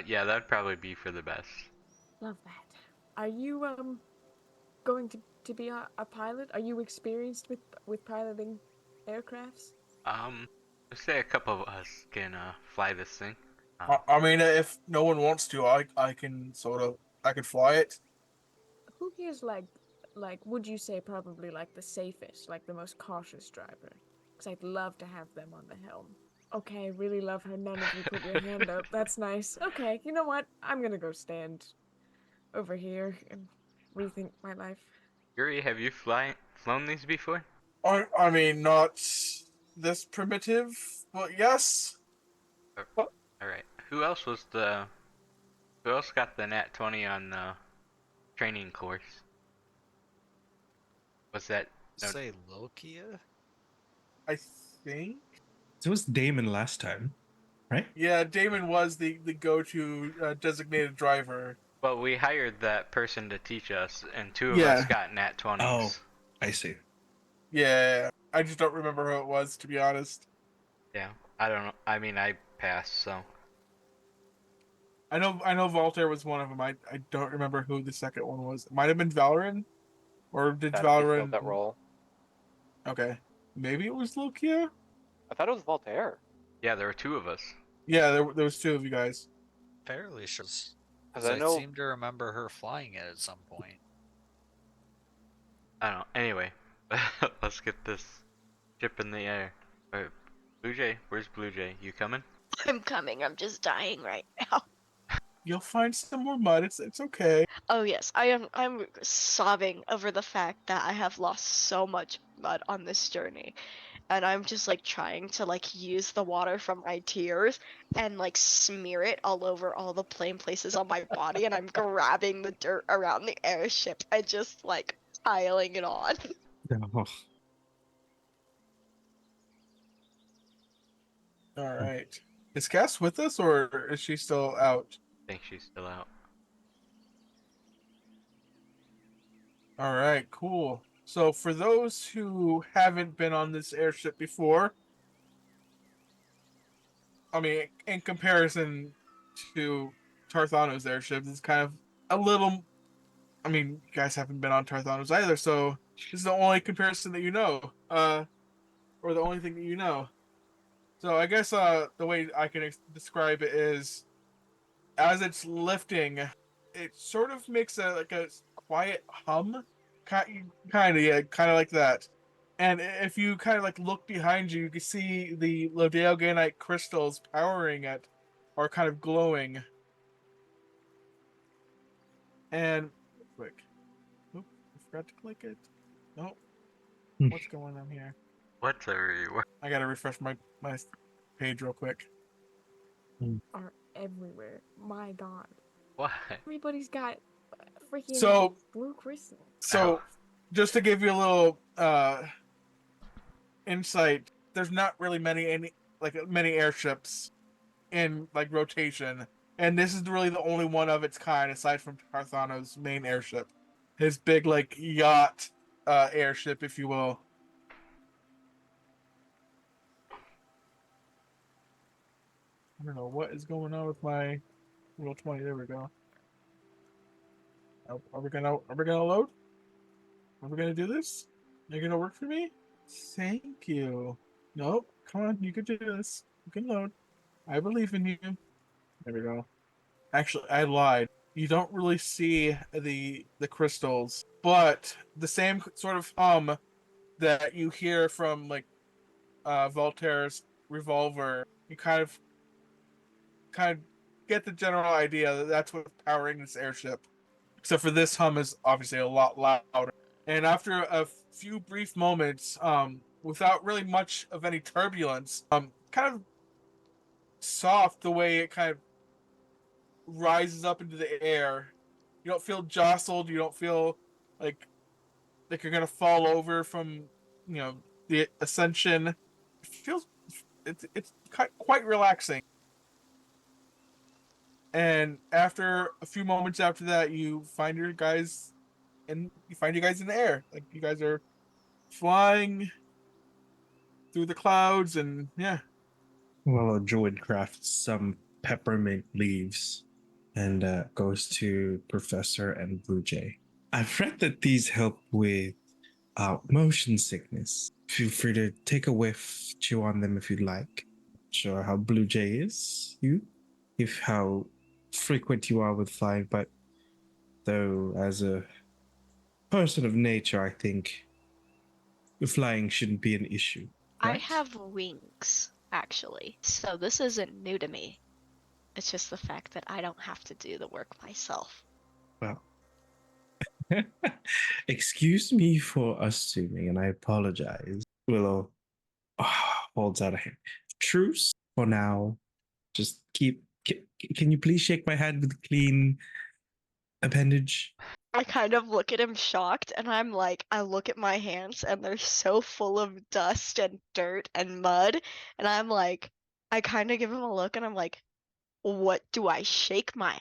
Yeah, that'd probably be for the best. Love that. Are you going to be a pilot? Are you experienced with piloting aircrafts? Let's say a couple of us can fly this thing. I mean, if no one wants to, I can I could fly it. Who here's like would you say probably like the safest, like the most cautious driver? Because I'd love to have them on the helm. Okay, I really love how none of you put your hand up. That's nice. Okay, you know what? I'm gonna go stand over here and rethink my life. Yuri, have you flown these before? I mean, not this primitive, but yes. All right. Who else got the Nat 20 on the training course? Was that no, Say Lokia? I think. It was Damon last time, right? Yeah, Damon was the go-to designated driver. well, we hired that person to teach us, and two of Yeah. us got Nat 20s. Oh, I see. Yeah, I just don't remember who it was, to be honest. Yeah, I don't know. I mean, I passed, so. I know Voltaire was one of them. I don't remember who the second one was. It might have been Valorant, or did That he filled Valorant? that role. Okay, maybe it was Lokia. I thought it was Voltaire. Yeah, there were two of us. Yeah, there was two of you guys. Fairly sure. Because Because I I know seem to remember her flying it at some point. I don't know. Anyway, let's get this ship in the air. Wait, Blue Jay, where's Blue Jay? You coming? I'm coming. I'm just dying right now. You'll find some more mud. It's okay. Oh yes, I'm sobbing over the fact that I have lost so much mud on this journey. And I'm just like trying to like use the water from my tears and like smear it all over all the plain places on my body, and I'm grabbing the dirt around the airship and just like piling it on. Oh, All right. Is Cass with us, or is she still out? I think she's still out. All right, cool. So for those who haven't been on this airship before, I mean, in comparison to Tarthano's airship, it's kind of a little. I mean, you guys haven't been on Tarthano's either, so this is the only comparison that you know, or the only thing that you know. So I guess the way I can describe it is, as it's lifting, it sort of makes a quiet hum, kind of yeah, kind of like that. And if you kind of like look behind you, you can see the Lodeoganite crystals powering it, are kind of glowing. And quick, oop, I forgot to click it. Nope. What's going on here? Whatever you were. I gotta refresh my page real quick. Are everywhere. My god. What? Everybody's got freaking So- blue crystal. So, just to give you a little insight, there's not really many airships in like rotation, and this is really the only one of its kind aside from Tarthano's main airship, his big like yacht airship, if you will. I don't know what is going on with my roll 20. There we go. Are we gonna load? Are we gonna do this? You're gonna work for me? Thank you. Nope. Come on, you can do this. You can load. I believe in you. There we go. Actually, I lied. You don't really see the crystals, but the same sort of hum that you hear from like Voltaire's revolver, you kind of get the general idea that that's what's powering this airship. Except for this hum is obviously a lot louder. And after a few brief moments, without really much of any turbulence, kind of soft the way it kind of rises up into the air. You don't feel jostled. You don't feel like you're gonna fall over from the ascension. It feels it's quite relaxing. And after a few moments after that, you find you guys in the air. Like you guys are flying through the clouds, and yeah. Well, Druid crafts some peppermint leaves and goes to Professor and Blue Jay. I've read that these help with motion sickness. Feel free to take a whiff, chew on them if you'd like. Not sure how Blue Jay is, if how frequent you are with flying, but though as a person of nature, I think flying shouldn't be an issue. I Right? have wings, actually, so this isn't new to me. It's just the fact that I don't have to do the work myself. Well, excuse me for assuming, and I apologize. Willow holds out a hand. Truce for now. Just keep. Can you please shake my hand with a clean appendage? I kind of look at him shocked, and I'm like, I look at my hands, and they're so full of dust and dirt and mud, and I'm like, I kind of give him a look, and I'm like, what do I shake my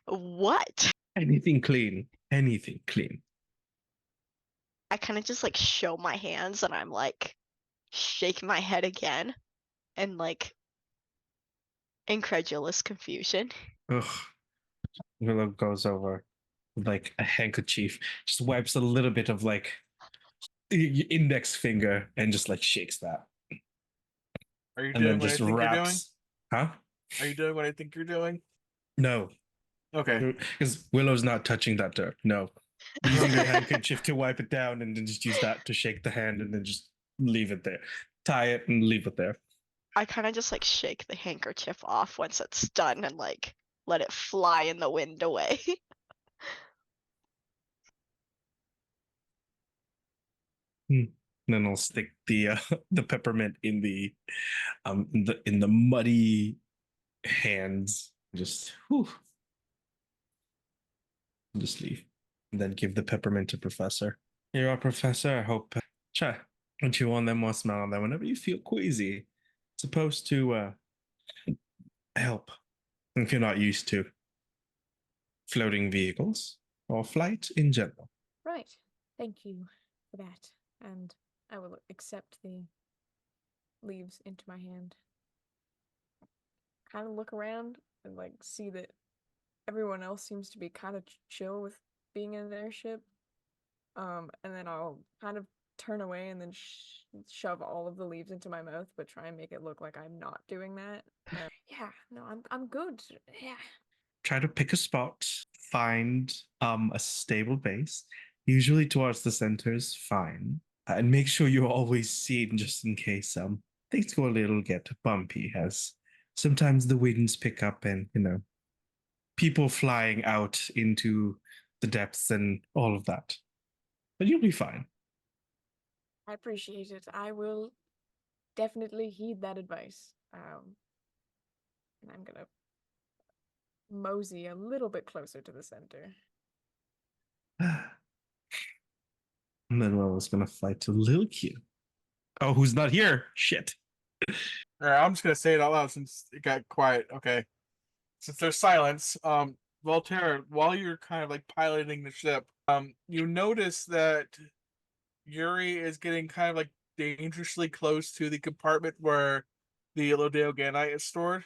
what? Anything clean. Anything clean. I kind of just like show my hands, and I'm like, shake my head again, and like incredulous confusion. Ugh. Willow goes over with like a handkerchief, just wipes a little bit of like your index finger and just like shakes that. Are you And then doing what I just think you're doing? wraps. Huh? Are you doing what I think you're doing? No. Okay. Because Willow's not touching that dirt. No. Using your handkerchief to wipe it down and then just use that to shake the hand and then just leave it there. Tie it and leave it there. I kind of just like shake the handkerchief off once it's done and like let it fly in the wind away. Then I'll stick the the peppermint in the muddy hands. Just whew, just leave. And then give the peppermint to Professor. Here you are, Professor. I hope try and chew on them or smell on them whenever you feel queasy. It's supposed to help if you're not used to floating vehicles or flight in general. Right. Thank you for that. And I will accept the leaves into my hand. Kind of look around and like see that everyone else seems to be kind of chill with being in an airship. And then I'll kind of turn away and then shove all of the leaves into my mouth, but try and make it look like I'm not doing that. Yeah, no, I'm good. Yeah. Try to pick a spot, find a stable base, usually towards the center is fine, and make sure you're always seen just in case things go a little get bumpy, as sometimes the winds pick up and people flying out into the depths and all of that. But you'll be fine. I appreciate it. I will definitely heed that advice. And I'm gonna mosey a little bit closer to the center. Manuel is gonna fight to Lil Q. Oh, who's not here? Shit. All right, I'm just gonna say it out loud since it got quiet. Okay, since there's silence, Voltaire, while you're kind of like piloting the ship, you notice that Yuri is getting kind of like dangerously close to the compartment where the Lodeo Ganite is stored,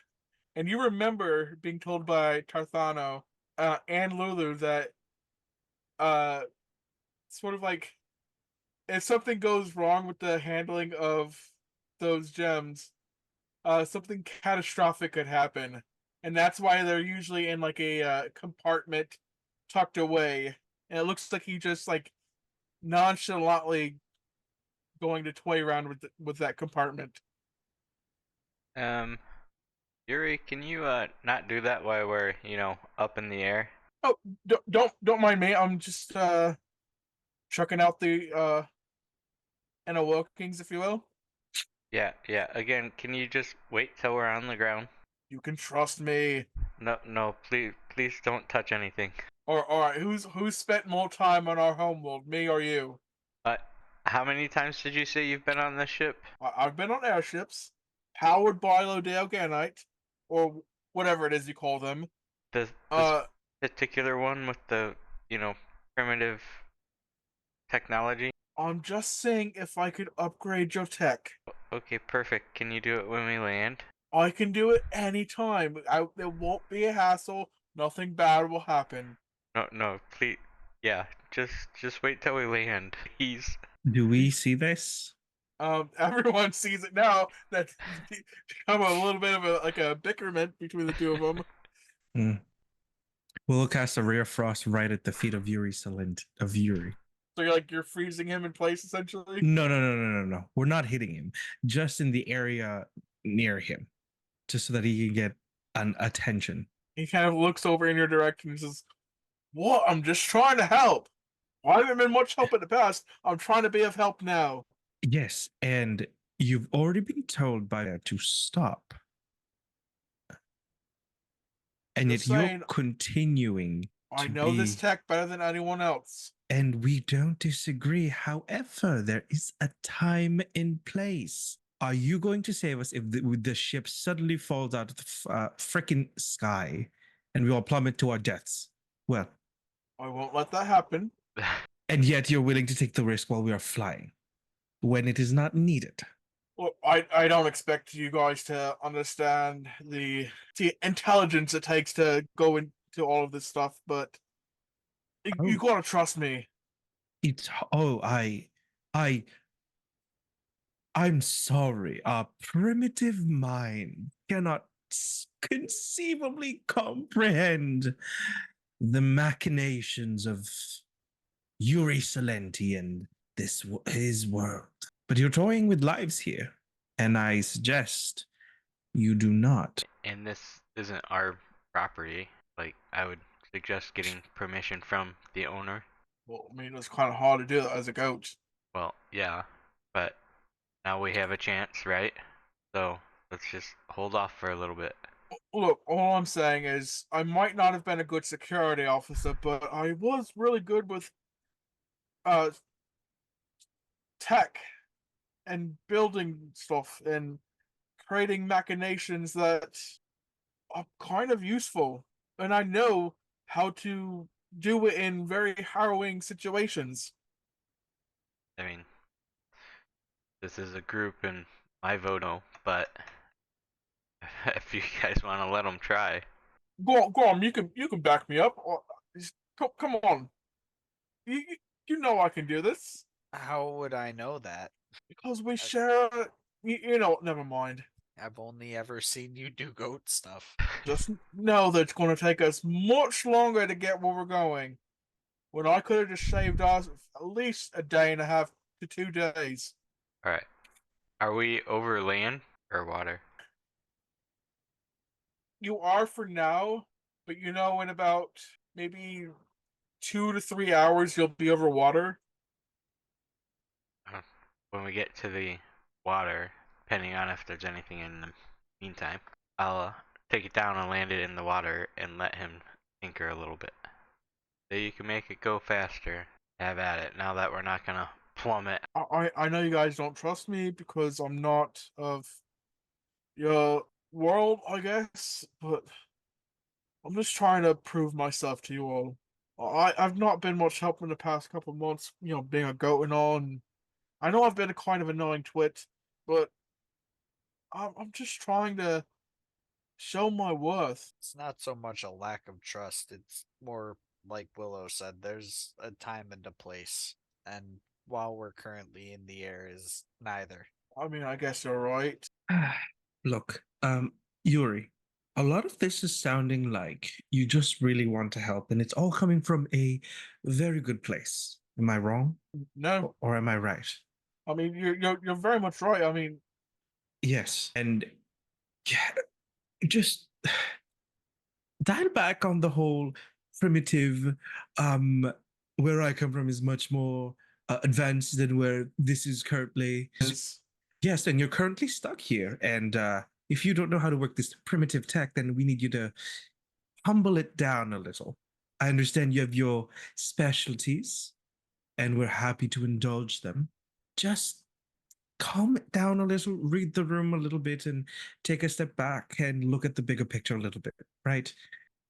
and you remember being told by Tarthano and Lulu that sort of like if something goes wrong with the handling of those gems, something catastrophic could happen, and that's why they're usually in like a compartment tucked away. And it looks like he just like nonchalantly going to toy around with that compartment. Yuri, can you not do that while we're up in the air? Oh, don't mind me. I'm just checking out the inner workings, if you will. Yeah. Again, can you just wait till we're on the ground? You can trust me. No, please don't touch anything. All right, who's spent more time on our homeworld, me or you? How many times did you say you've been on this ship? I've been on airships powered by Lodale Ganite, or whatever it is you call them. This particular one with the, primitive technology? I'm just saying if I could upgrade your tech. Okay, perfect. Can you do it when we land? I can do it anytime. There won't be a hassle. Nothing bad will happen. No, please. Yeah, just wait till we land, please. Do we see this? Everyone sees it now. That's become a little bit of a bickerment between the two of them. We'll cast a rare frost right at the feet of Yuri. So you're freezing him in place essentially. No. We're not hitting him. Just in the area near him, just so that he can get an attention. He kind of looks over in your direction and says, "What? I'm just trying to help. I haven't been much help in the past. I'm trying to be of help now." Yes, and you've already been told by her to stop. And Just yet saying, you're continuing I to know be... this tech better than anyone else. And we don't disagree. However, there is a time and place. Are you going to save us if the ship suddenly falls out of the freaking sky and we all plummet to our deaths? Well, I won't let that happen. And yet you're willing to take the risk while we are flying when it is not needed. Well, I don't expect you guys to understand the intelligence it takes to go into all of this stuff, but you gotta trust me. I'm sorry. Our primitive mind cannot conceivably comprehend the machinations of Yuri Salenti and his world. But you're toying with lives here, and I suggest you do not. And this isn't our property. Like, I would suggest getting permission from the owner. Well, I mean, it's kind of hard to do that as a goat. Well, yeah, but now we have a chance, right? So let's just hold off for a little bit. Look, all I'm saying is I might not have been a good security officer, but I was really good with tech and building stuff and creating machinations that are kind of useful. And I know how to do it in very harrowing situations. I mean, this is a group and my vote no, but if you guys want to let them try. Go on, you can back me up. Come on. You know I can do this. How would I know that? Because we share, never mind. I've only ever seen you do goat stuff. Just know that it's going to take us much longer to get where we're going. When I could have just shaved off at least a day and a half to 2 days. Alright. Are we over land or water? You are for now, but in about maybe 2 to 3 hours, you'll be over water. When we get to the water, depending on if there's anything in the meantime, I'll take it down and land it in the water and let him tinker a little bit. So you can make it go faster. Have at it, now that we're not gonna plummet. I know you guys don't trust me because I'm not of your world, I guess, but I'm just trying to prove myself to you all. I've not been much help in the past couple of months, being a goat and all, and I know I've been a kind of annoying twit, but I'm just trying to show my worth. It's not so much a lack of trust, it's more like Willow said, there's a time and a place. And while we're currently in the air is neither. I mean, I guess you're right. Look, Yuri, a lot of this is sounding like you just really want to help, and it's all coming from a very good place. Am I wrong? No. Or am I right? I mean, you're very much right. I mean, Yes, and yeah, just dial back on the whole primitive. Where I come from is much more advanced than where this is currently. Yes, and you're currently stuck here. And if you don't know how to work this primitive tech, then we need you to humble it down a little. I understand you have your specialties, and we're happy to indulge them. Just calm it down a little, read the room a little bit, and take a step back and look at the bigger picture a little bit, right?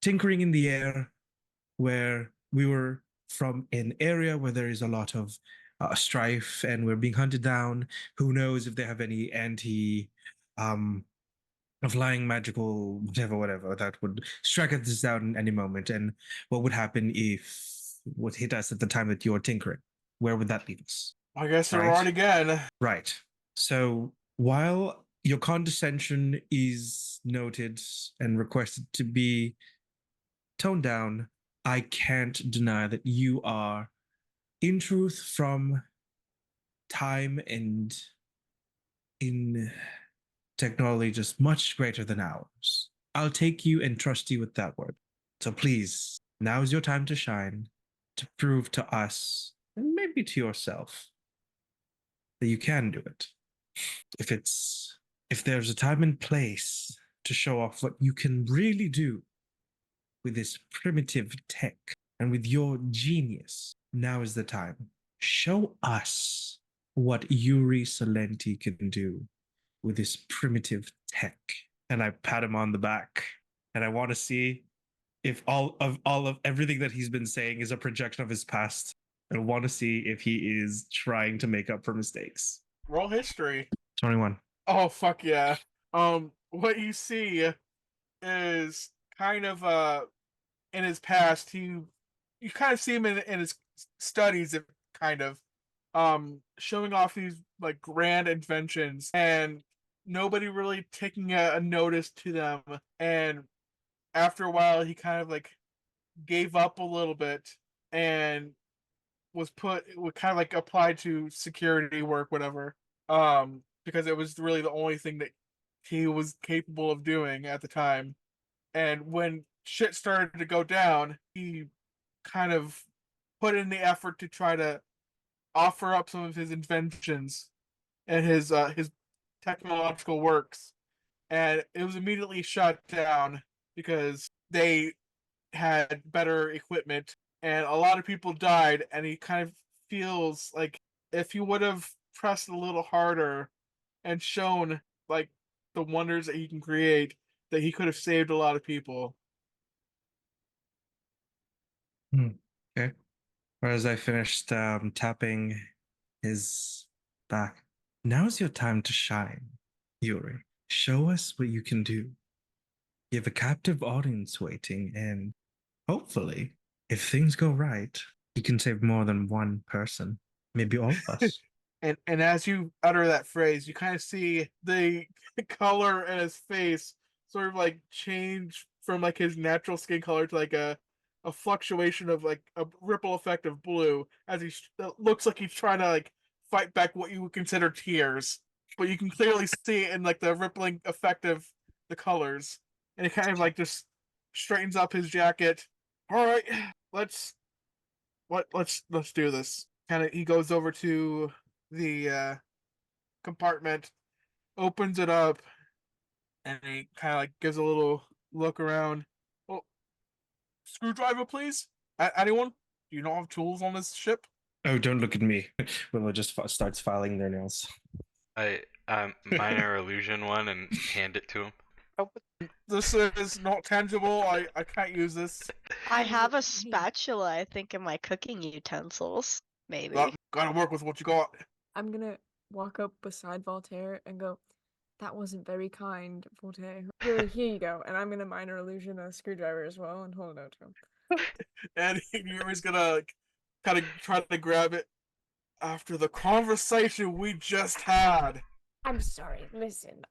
Tinkering in the air, where we were from an area where there is a lot of strife and we're being hunted down. Who knows if they have any anti flying magical whatever that would strike us down any moment, and what would happen if what hit us at the time that you're tinkering? Where would that leave us? I guess you're Right. right again. Right. So while your condescension is noted and requested to be toned down, I can't deny that you are, in truth, from time and in technology just much greater than ours. I'll take you and trust you with that word. So please, now is your time to shine, to prove to us, and maybe to yourself, that you can do it. If there's a time and place to show off what you can really do with this primitive tech and with your genius, now is the time. Show us what Yuri Salenti can do with this primitive tech. And I pat him on the back, and I want to see if all of everything that he's been saying is a projection of his past. I want to see if he is trying to make up for mistakes. Roll history. 21. Oh fuck yeah. What you see is kind of in his past, you kind of see him in his studies, kind of showing off these like grand inventions, and nobody really taking a notice to them. And after a while, he kind of like gave up a little bit and was kind of like applied to security work, whatever. Because it was really the only thing that he was capable of doing at the time. And when shit started to go down, he kind of put in the effort to try to offer up some of his inventions and his technological works, and it was immediately shut down because they had better equipment, and a lot of people died. And he kind of feels like if he would have pressed a little harder and shown like the wonders that he can create, that he could have saved a lot of people. Okay. Whereas I finished tapping his back. Now's your time to shine, Yuri. Show us what you can do. You have a captive audience waiting, and hopefully, if things go right, you can save more than one person, maybe all of us. And as you utter that phrase, you kind of see the color in his face sort of like change from like his natural skin color to like a fluctuation of like a ripple effect of blue, as he looks like he's trying to like fight back what you would consider tears, but you can clearly see it in like the rippling effect of the colors. And he kind of like just straightens up his jacket. All right, let's do this. Kind of, he goes over to the compartment, opens it up, and he kind of like gives a little look around. Oh, screwdriver, please. Anyone? Do you not have tools on this ship? Oh, don't look at me. Willow just starts filing their nails. I minor illusion one and hand it to him. This is not tangible. I can't use this. I have a spatula, I think, in my cooking utensils. Maybe. Gotta work with what you got. I'm gonna walk up beside Voltaire and go, "That wasn't very kind, Voltaire. Here you go." And I'm gonna minor illusion a screwdriver as well and hold it out to him. And Yuri's gonna kind of try to grab it. After the conversation we just had. I'm sorry. Listen,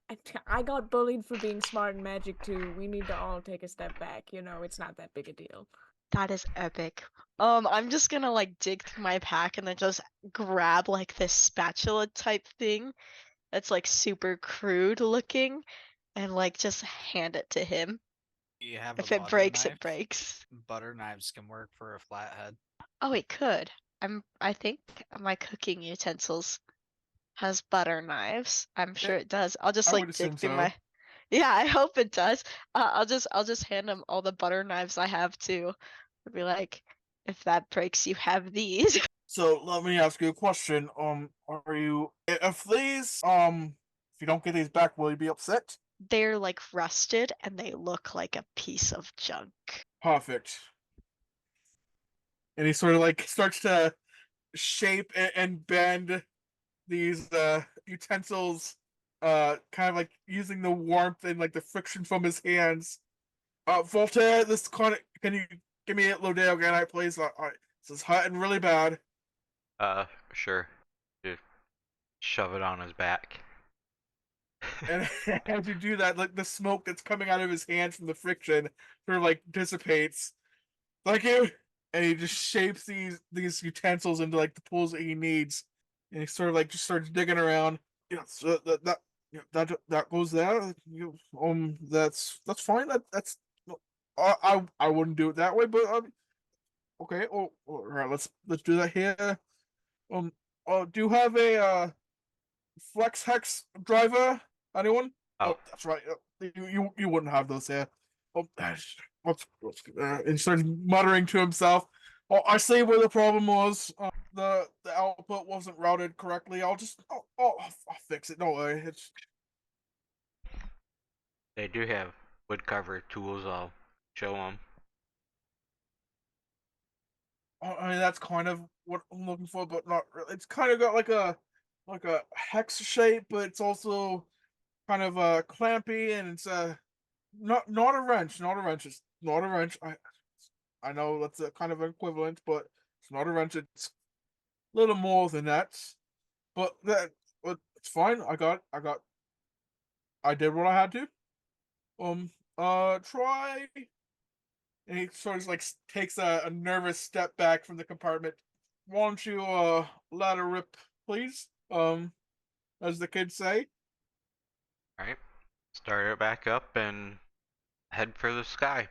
I got bullied for being smart in magic too. We need to all take a step back. You know, it's not that big a deal. That is epic. I'm just gonna like dig through my pack and then just grab like this spatula type thing that's like super crude looking and like just hand it to him. You have If a it butter breaks, knife? it breaks. Butter knives can work for a flathead. Oh, it could. I think my cooking utensils has butter knives. I'm sure it does. I'll just I would like dig assume through so. my. Yeah, I hope it does. I'll just hand him all the butter knives I have too. I'll be like, if that breaks, you have these. So let me ask you a question. Are you if these if you don't get these back, will you be upset? They're like rusted and they look like a piece of junk. Perfect. And he sort of like starts to shape and bend these utensils, kind of like using the warmth and like the friction from his hands. Voltaire, this can you give me a Lodeo again, please? This is hurting really bad. Sure. Just shove it on his back. And as you do that, like the smoke that's coming out of his hands from the friction sort of like dissipates. Thank you. And he just shapes these utensils into like the tools that he needs. And he sort of like just starts digging around. Yes, that goes there. That's fine. That's I wouldn't do it that way, but okay. Oh, all right. Let's do that here. Um. Do you have a flex hex driver? Anyone? Oh, That's right. You wouldn't have those here. Oh, and he starts muttering to himself. Oh, I see where the problem was. The output wasn't routed correctly. I'll fix it. Don't worry. It's they do have wood carver tools. I'll show them. I mean that's kind of what I'm looking for, but not really. It's kind of got like a hex shape, but it's also kind of clampy, and it's not a wrench, not a wrench. It's not a wrench. I know that's a kind of equivalent, but it's not a wrench. It's a little more than that. But it's fine. I did what I had to. Try. And he sort of like takes a nervous step back from the compartment. Why don't you let her rip, please? As the kids say. Alright. Start it back up and head for the sky.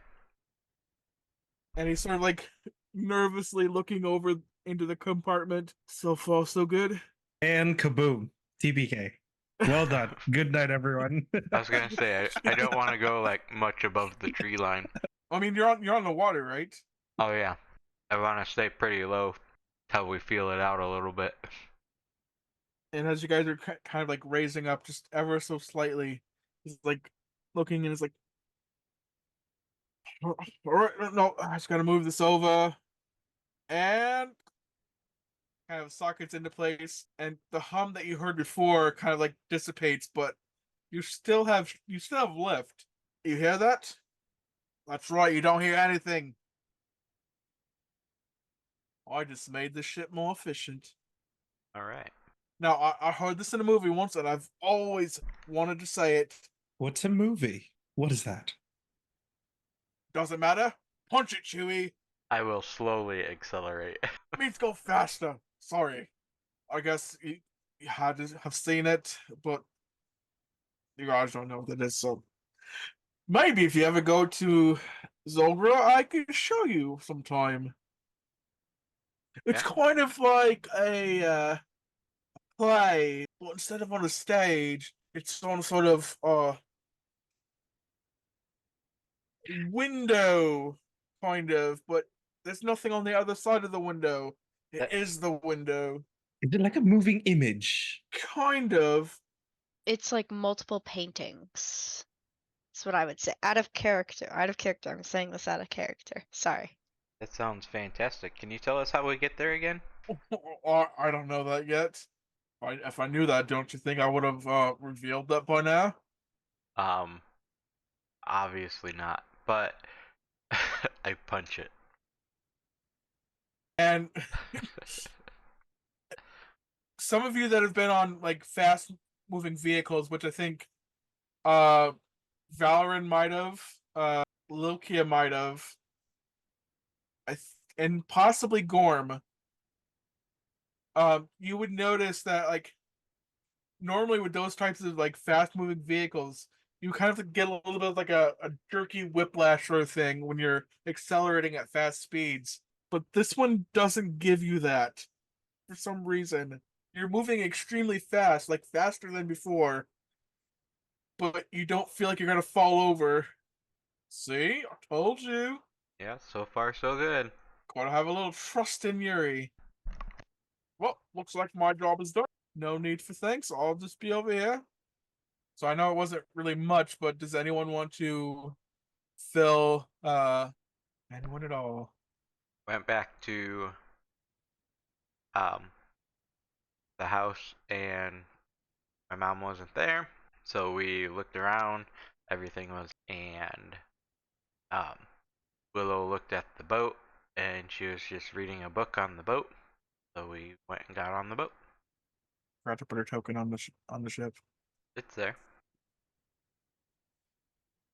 And he's sort of like nervously looking over into the compartment. So far, so good. And kaboom. TBK. Well done. Good night, everyone. I was gonna say I don't want to go like much above the tree line. I mean, you're on the water, right? Oh yeah, I want to stay pretty low till we feel it out a little bit. And as you guys are kind of like raising up just ever so slightly, he's like looking and is like, all right, no, I just gotta move this over, and kind of sockets into place, and the hum that you heard before kind of like dissipates, but you still have lift. You hear that? That's right, you don't hear anything. I just made this shit more efficient. All right. Now, I heard this in a movie once, and I've always wanted to say it. What's a movie? What is that? Doesn't matter. Punch it, Chewie. I will slowly accelerate. Means go faster. Sorry. I guess you had to have seen it, but you guys don't know what it is, so maybe if you ever go to Zogra, I can show you sometime. It's Yeah. kind of like a play, but instead of on a stage, it's on sort of window, kind of, but there's nothing on the other side of the window. It That- is the window. Is it like a moving image? Kind of. It's like multiple paintings. That's what I would say. Out of character. Out of character. I'm saying this out of character. Sorry. That sounds fantastic. Can you tell us how we get there again? I don't know that yet. If I knew that, don't you think I would have revealed that by now? Obviously not. But I punch it. And some of you that have been on like fast moving vehicles, which I think Valorant might have, Lukia might have. and possibly Gorm, you would notice that like normally with those types of like fast moving vehicles, you kind of get a little bit of like a jerky whiplash sort of thing when you're accelerating at fast speeds. But this one doesn't give you that for some reason. You're moving extremely fast, like faster than before, but you don't feel like you're gonna fall over. See, I told you. Yeah, so far so good. Gotta have a little trust in Yuri. Well, looks like my job is done. No need for thanks. I'll just be over here. So I know it wasn't really much, but does anyone want to fill anyone at all? Went back to um the house and my mom wasn't there, so we looked around. Everything was and um Willow looked at the boat and she was just reading a book on the boat. So we went and got on the boat. Forgot to put her token on the ship. It's there.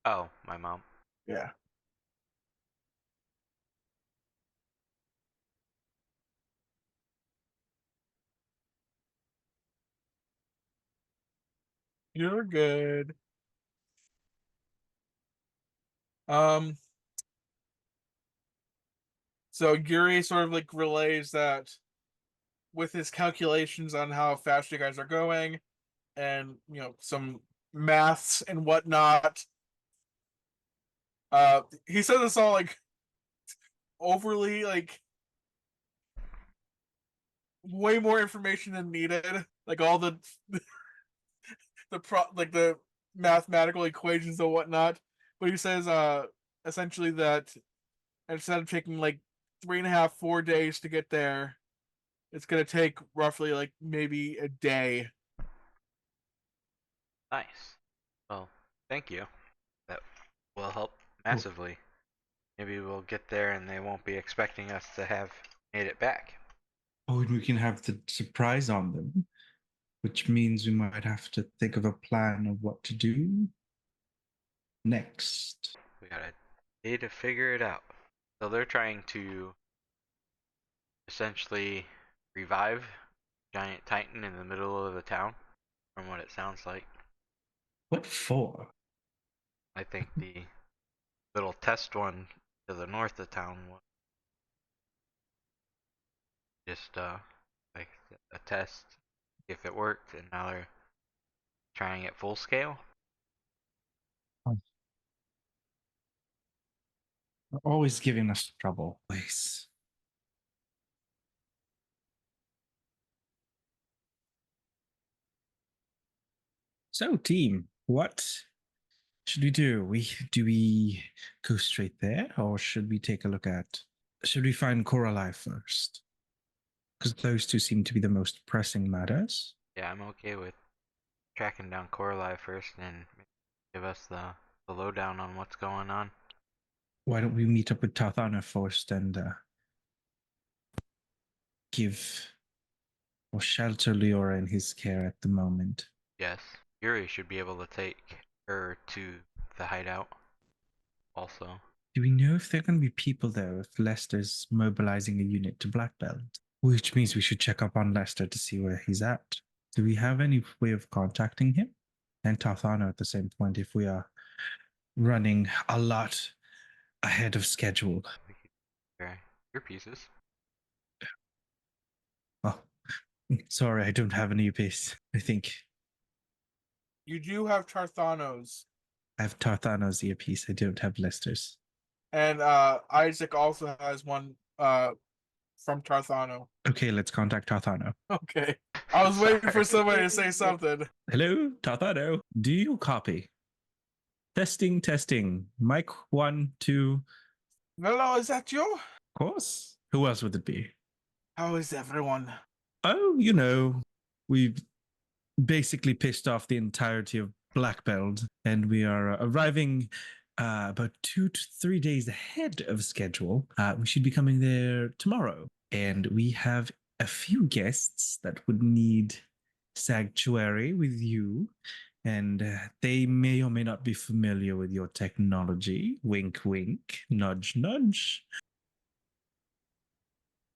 Oh, my mom. Yeah. You're good. Um so Yuri sort of like relays that with his calculations on how fast you guys are going and some maths and whatnot. He says it's all like overly like way more information than needed. Like all the the mathematical equations and whatnot. But he says essentially that instead of taking like 3.5, 4 days to get there, it's gonna take roughly like maybe a day. Nice. Well, thank you. That will help massively. Maybe we'll get there and they won't be expecting us to have made it back. Oh, and we can have the surprise on them, which means we might have to think of a plan of what to do next. We got a day to figure it out. So they're trying to essentially revive Giant Titan in the middle of the town, from what it sounds like. What for? I think the little test one to the north of town was just like a test if it worked, and now they're trying it full scale. They're always giving us trouble, please. So, team, what should we do? Do we go straight there, or should we take a look at? Should we find Coralie first? Because those two seem to be the most pressing matters. Yeah, I'm okay with tracking down Coralie first and give us the lowdown on what's going on. Why don't we meet up with Tarthana first and give or shelter Leora in his care at the moment? Yes, Yuri should be able to take her to the hideout also. Do we know if there are going to be people there if Lester's mobilizing a unit to Black Belt? Which means we should check up on Lester to see where he's at. Do we have any way of contacting him? And Tarthana at the same point if we are running a lot ahead of schedule. Okay, your pieces. Oh, sorry, I don't have an earpiece, I think. You do have Tarthanos. I have Tarthana's earpiece. I don't have Lester's. And Isaac also has one from Tarthano. Okay, let's contact Tarthano. Okay. I was waiting for somebody to say something. Hello, Tarthano. Do you copy? Testing, testing. Mic 1, 2. Hello, is that you? Of course. Who else would it be? How is everyone? Oh, we've basically pissed off the entirety of Black Belt, and we are arriving about 2 to 3 days ahead of schedule. We should be coming there tomorrow, and we have a few guests that would need sanctuary with you, and they may or may not be familiar with your technology. Wink, wink, nudge, nudge.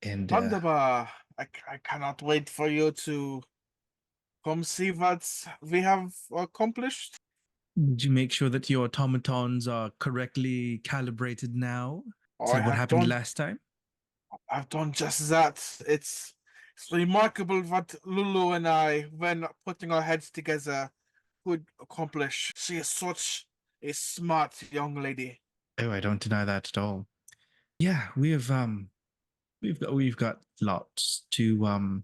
And Wunderbar. I cannot wait for you to come see what we have accomplished. did you make sure that your automatons are correctly calibrated now? Is I that what have happened done last time? I've done just that. It's remarkable what Lulu and I, when putting our heads together, could accomplish. She is such a smart young lady. Oh, I don't deny that at all. Yeah, we've got lots to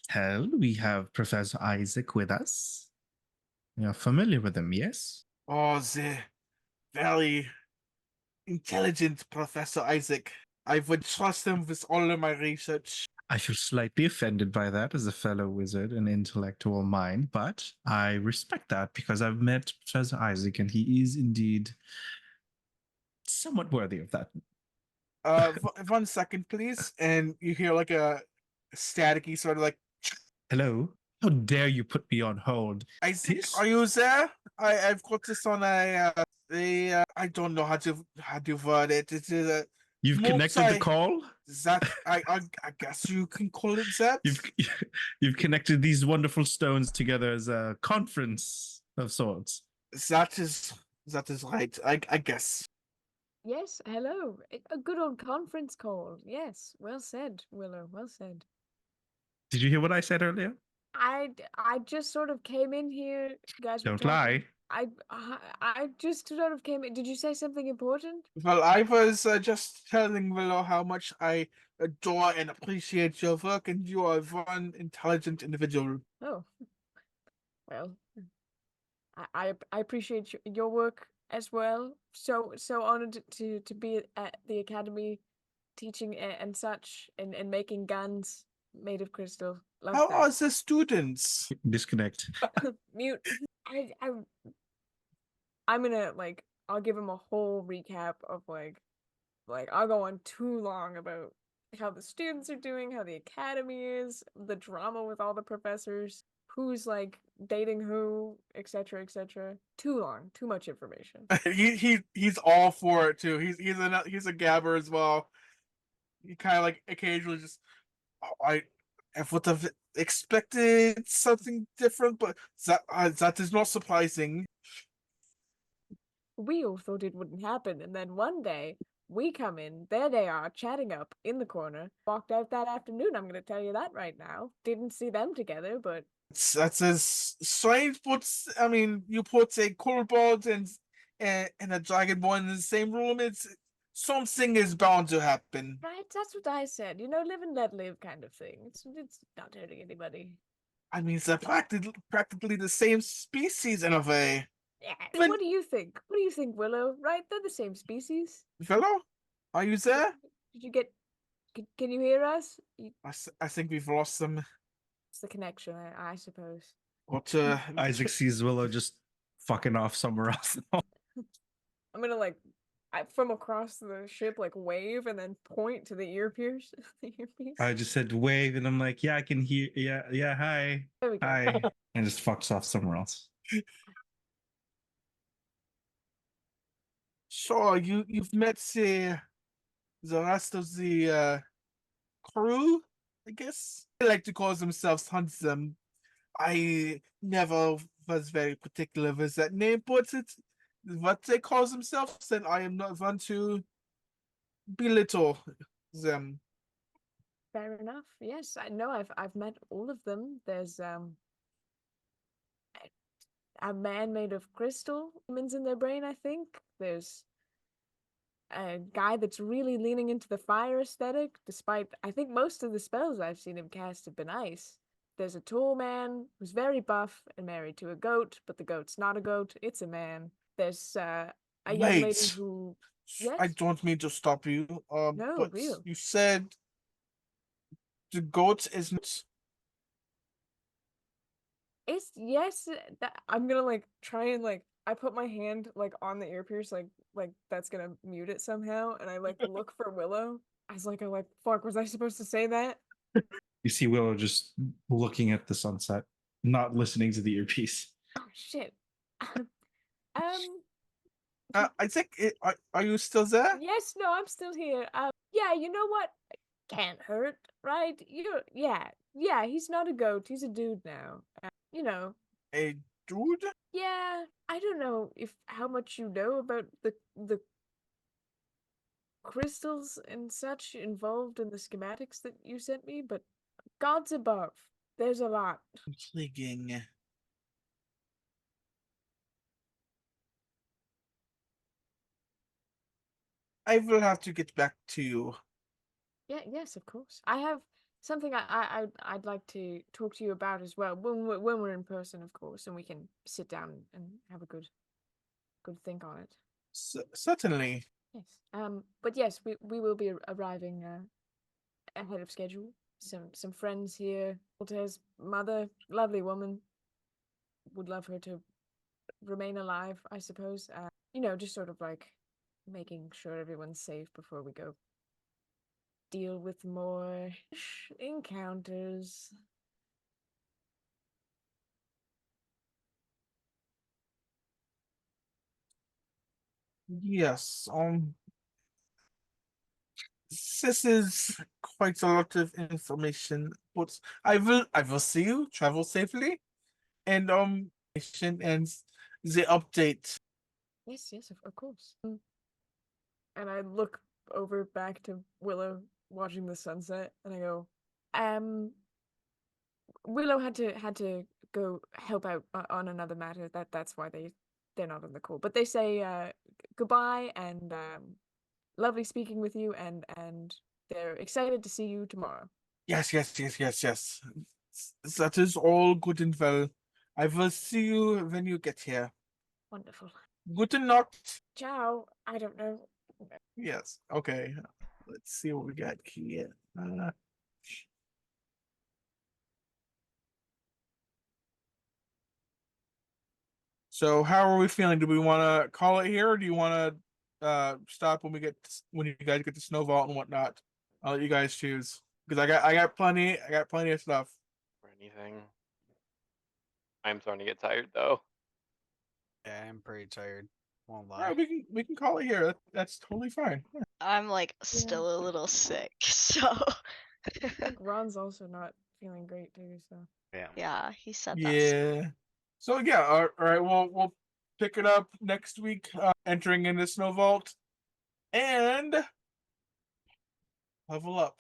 tell. We have Professor Isaac with us. You're familiar with him, yes? Oh, the very intelligent Professor Isaac. I would trust him with all of my research. I feel slightly offended by that as a fellow wizard and intellectual mind, but I respect that because I've met Professor Isaac and he is indeed somewhat worthy of that. 1 second, please. And you hear like a staticky sort of like, Hello? How dare you put me on hold? Isaac, This- are you there? I've got this on I don't know how to word it. It's a You've connected the multi call? that I guess you can call it that. You've connected these wonderful stones together as a conference of sorts. That is right. I guess. Yes, hello. A good old conference call. Yes, well said, Willow. Well said. Did you hear what I said earlier? I just sort of came in here. You guys were Don't talking. lie. I just sort of came in. Did you say something important? Well, I was just telling Willow how much I adore and appreciate your work, and you are one intelligent individual. Oh, well, I appreciate your work as well. So honored to be at the academy, teaching and such, and making guns made of crystal. Love How that. are the students? Disconnect. Mute. I'm gonna I'll give him a whole recap of I'll go on too long about how the students are doing, how the academy is, the drama with all the professors, who's dating who, etc., etc. Too long, too much information. He's all for it too. He's a gabber as well. He kind of like occasionally just I would have expected something different, but that is not surprising. We all thought it wouldn't happen, and then one day we come in, there they are, chatting up in the corner. Walked out that afternoon, I'm gonna tell you that right now. Didn't see them together, but That's as strange, but I mean, you put a kobold and a dragonborn in the same room. It's something is bound to happen. right, that's what I said. You know, live and let live kind of thing. It's not hurting anybody. I mean, they're practically the same species in a way. Yeah. Even- What do you think? What do you think, Willow? Right? They're the same species. Fellow, are you there? Did you get? Can you hear us? I think we've lost them. It's the connection, I suppose. What? Isaac sees Willow just fucking off somewhere else. I'm gonna from across the ship wave and then point to the earpiece. The earpiece. I just said wave, and I'm like, yeah, I can hear. Yeah, hi, There we go. hi, and just fucks off somewhere else. Sure, you've met the rest of the crew, I guess. They like to call themselves Huntsman. I never was very particular with that name, but it's what they call themselves, and I am not one to belittle them. Fair enough. Yes, I know. I've met all of them. There's a man made of crystal, demons in their brain. I think there's a guy that's really leaning into the fire aesthetic, despite I think most of the spells I've seen him cast have been ice. There's a tall man who's very buff and married to a goat, but the goat's not a goat, it's a man. There's a young lady Wait. who I Yes? don't mean to stop you, No, but real. you said the goat isn't. It's yes, I'm gonna try and I put my hand on the earpiece that's gonna mute it somehow, and I look for Willow. I was I'm like, fuck, was I supposed to say that? You see Willow just looking at the sunset, not listening to the earpiece. Oh shit. um I think. Are you still there? yes, no, I'm still here. Yeah, you know what? can't hurt, right? Yeah, he's not a goat, he's a dude now. You know, A dude? yeah, I don't know if how much you know about the crystals and such involved in the schematics that you sent me, but gods above, there's a lot. Intriguing. I will have to get back to you. Yeah, yes, of course. I have something I'd like to talk to you about as well when we're in person, of course, and we can sit down and have a good think on it. Certainly. Yes. But yes, we will be arriving ahead of schedule. Some friends here. Voltaire's mother, lovely woman. Would love her to remain alive, I suppose. Just sort of like making sure everyone's safe before we go deal with more encounters. Yes. This is quite a lot of information, but I will see you. Travel safely, and and the update. Yes, of course. And I look over back to Willow watching the sunset, and I go, Willow had to go help out on another matter. That's why they're not on the call. But they say goodbye and lovely speaking with you, and they're excited to see you tomorrow. Yes. That is all good and well. I will see you when you get here. Wonderful. Gute Nacht. Ciao. I don't know. Yes. Okay. Let's see what we got here. So how are we feeling? Do we want to call it here, or do you want to stop when you guys get to Snow Vault and whatnot? I'll let you guys choose because I got plenty of stuff. Or anything. I'm starting to get tired though. Yeah, I'm pretty tired. Won't All lie. right, we can call it here. That's totally fine. Yeah. I'm like still a little sick, so I think Ron's also not feeling great too. So Yeah. yeah, he said that. Yeah. So yeah, all right. We'll pick it up next week. Entering into Snow Vault and level up.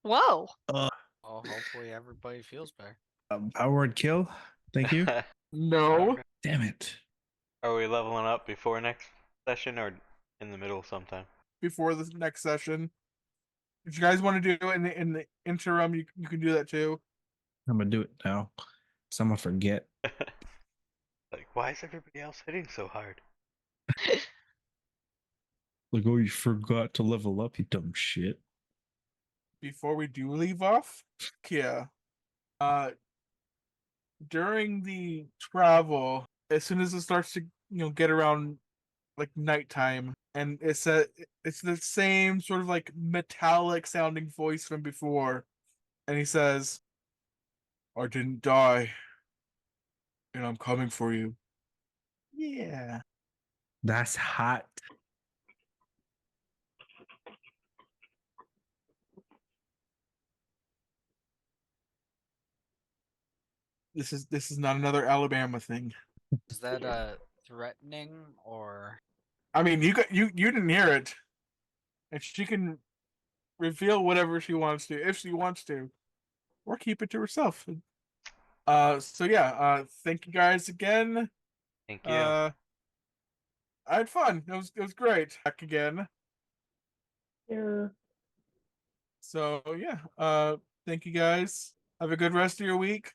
Whoa. Well, hopefully everybody feels better. Powered kill. Thank you. No, Damn it. Are we leveling up before next session or in the middle sometime? before the next session. If you guys want to do it in the interim, you can do that too. I'm gonna do it now. Cause I'm gonna forget. Like, why is everybody else hitting so hard? Like, oh, you forgot to level up, you dumb shit. Before we do leave off, yeah. During the travel, as soon as it starts to get around like nighttime, and it's the same sort of like metallic sounding voice from before, and he says, "I didn't die, and I'm coming for you." Yeah. That's hot. This is not another Alabama thing. Is that threatening or? I mean, you didn't hear it, and she can reveal whatever she wants to if she wants to, or keep it to herself. So yeah. Thank you guys again. Thank you. I had fun. It was great. Back again. Yeah. So yeah. Thank you guys. Have a good rest of your week.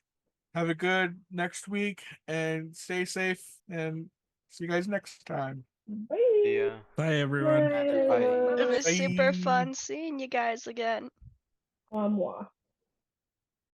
Have a good next week, and stay safe. And see you guys next time. Yeah. Bye, everyone. Bye. It was super Bye. fun seeing you guys again. Moi.